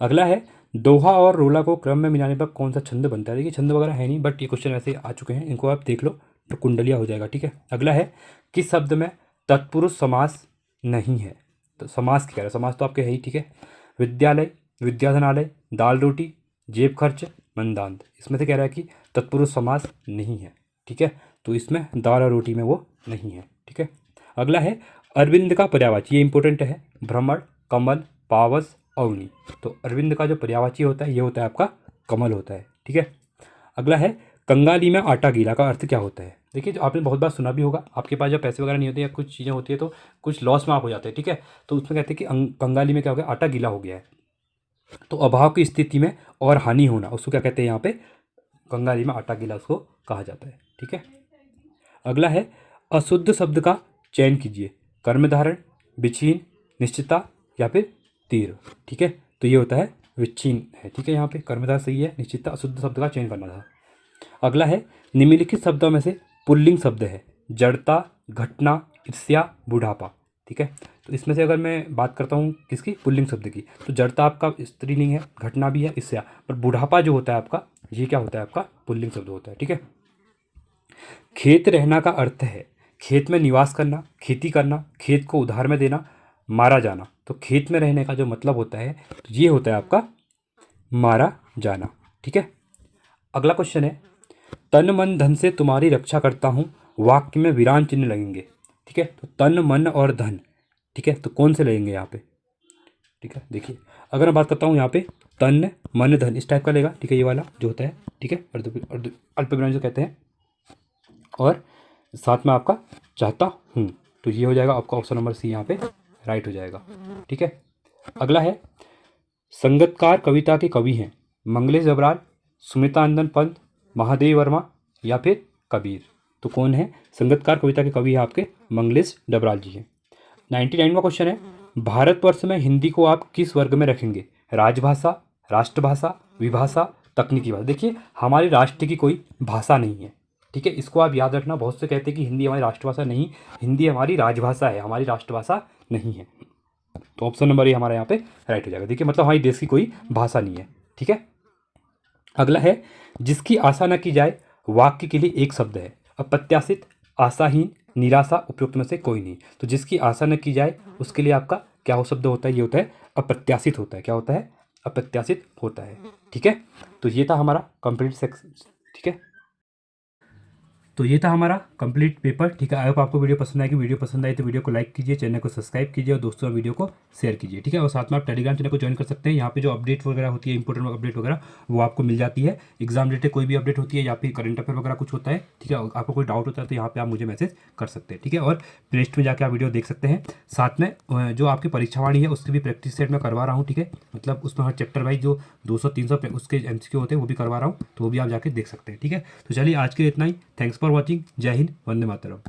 अगला है, दोहा और रोला को क्रम में मिलाने पर कौन सा छंद बनता है। देखिए छंद वगैरह है नहीं, बट ये क्वेश्चन वैसे आ चुके हैं, इनको आप देख लो तो कुंडलिया हो जाएगा। ठीक है, अगला है किस शब्द में तत्पुरुष समास नहीं है। तो समास क्या कह रहा है, समास तो आपके है ही। ठीक है, विद्यालय, विद्याधनालय, दाल रोटी, जेब खर्च, मनदांत, इसमें से कह रहा है कि तत्पुरुष समास नहीं है। ठीक है, तो इसमें दाल और रोटी में वो नहीं है। ठीक है, अगला है अरविंद का पर्यायवाची, ये इंपॉर्टेंट है, भ्रमर, कमल, पावस, अवनी। तो अरविंद का जो पर्यायवाची होता है ये होता है आपका कमल होता है। ठीक है, अगला है कंगाली में आटा गीला का अर्थ क्या होता है। देखिए जो आपने बहुत बार सुना भी होगा, आपके पास जब पैसे वगैरह नहीं होते या कुछ चीज़ें होती है तो कुछ लॉस में आप हो जाते हैं। ठीक है, तो उसमें कहते हैं कि कंगाली में क्या हो गया, आटा गीला हो गया है। तो अभाव की स्थिति में और हानि होना, उसको क्या कहते हैं यहाँ पे, कंगाली में आटा गीला उसको कहा जाता है। ठीक है, अगला है अशुद्ध शब्द का चयन कीजिए, कर्मधारण, विच्छिन्न, निश्चितता या फिर तीर। ठीक है, तो ये होता है विच्छिन्न है। ठीक है, यहाँ पे कर्मधार सही है, निश्चितता अशुद्ध शब्द का चयन करना था। अगला है निम्नलिखित शब्दों में से पुल्लिंग शब्द है, जड़ता, घटना, ईर्ष्या, बुढ़ापा। ठीक है, तो इसमें से अगर मैं बात करता हूँ किसकी, पुल्लिंग शब्द की, तो जड़ता आपका स्त्रीलिंग है, घटना भी है, ईर्ष्या, पर बुढ़ापा जो होता है आपका, ये क्या होता है आपका पुल्लिंग शब्द होता है। ठीक है, खेत रहना का अर्थ है खेत में निवास करना, खेती करना, खेत को उधार में देना, मारा जाना। तो खेत में रहने का जो मतलब होता है तो ये होता है आपका मारा जाना। ठीक है, अगला क्वेश्चन है तन मन धन से तुम्हारी रक्षा करता हूँ, वाक्य में विराम चिन्ह लगेंगे। ठीक है, तो तन मन और धन, ठीक है, तो कौन से लगेंगे यहाँ पे। ठीक है, देखिए अगर मैं बात करता हूँ यहाँ पे तन मन धन इस टाइप का लेगा। ठीक है, ये वाला जो होता है, ठीक है, अल्प विराम जो कहते हैं, और साथ में आपका चाहता हूँ, तो ये हो जाएगा आपका ऑप्शन नंबर सी यहाँ पे राइट हो जाएगा। ठीक है, अगला है संगतकार कविता के कवि हैं मंगलेश डबराल, सुमितानंदन पंत, महादेव वर्मा या फिर कबीर। तो कौन है संगतकार कविता के कवि है आपके मंगलेश डबराल जी हैं। 99वां क्वेश्चन है भारतवर्ष में हिंदी को आप किस वर्ग में रखेंगे, राजभाषा, राष्ट्रभाषा, विभाषा, तकनीकी भाषा। देखिए हमारी राष्ट्र की कोई भाषा नहीं है। ठीक है, इसको आप याद रखना, बहुत से कहते हैं कि हिंदी हमारी राष्ट्रभाषा नहीं, हिंदी हमारी राजभाषा है, हमारी राष्ट्रभाषा नहीं है। तो ऑप्शन नंबर ए हमारा यहाँ पे राइट हो जाएगा। देखिए मतलब हमारी देश की कोई भाषा नहीं है। ठीक है, अगला है जिसकी आशा न की जाए, वाक्य के लिए एक शब्द है, अप्रत्याशित, आशाहीन, निराशा, उपयुक्त में से कोई नहीं। तो जिसकी आशा न की जाए उसके लिए आपका क्या हो शब्द होता है, ये होता है अप्रत्याशित होता है। क्या होता है, अप्रत्याशित होता है। ठीक है, तो ये था हमारा कंप्लीट सेक्शन। ठीक है, तो ये था हमारा कंप्लीट पेपर। ठीक है, आई होप आपको वीडियो पसंद आएगी। वीडियो पसंद आई तो वीडियो को लाइक कीजिए, चैनल को सब्सक्राइब कीजिए और दोस्तों में वीडियो को शेयर कीजिए। ठीक है, और साथ में आप टेलीग्राम चैनल को ज्वाइन कर सकते हैं। यहाँ पे जो अपडेट वगैरह होती है, इंपॉर्टेंट अपडेट वगैरह, वो आपको मिल जाती है। एग्जाम रिलेटेड कोई भी अपडेट होती है या फिर करंट अफेयर वगैरह कुछ होता है, ठीक है, आपको कोई डाउट होता है तो यहाँ पे आप मुझे मैसेज कर सकते हैं। ठीक है, और प्लेलिस्ट में जाकर आप वीडियो देख सकते हैं। साथ में जो आपकी परीक्षावाणी है उसकी भी प्रैक्टिस सेट मैं करवा रहा हूँ। ठीक है, मतलब उसमें हर चैप्टर वाइज जो 200-300 उसके MCQ होते हैं वो भी करवा रहा हूँ, तो वो भी आप जाके देख सकते हैं। ठीक है, तो चलिए आज के लिए इतना ही। Thanks for watching. जय हिंद, वंदे मातरम।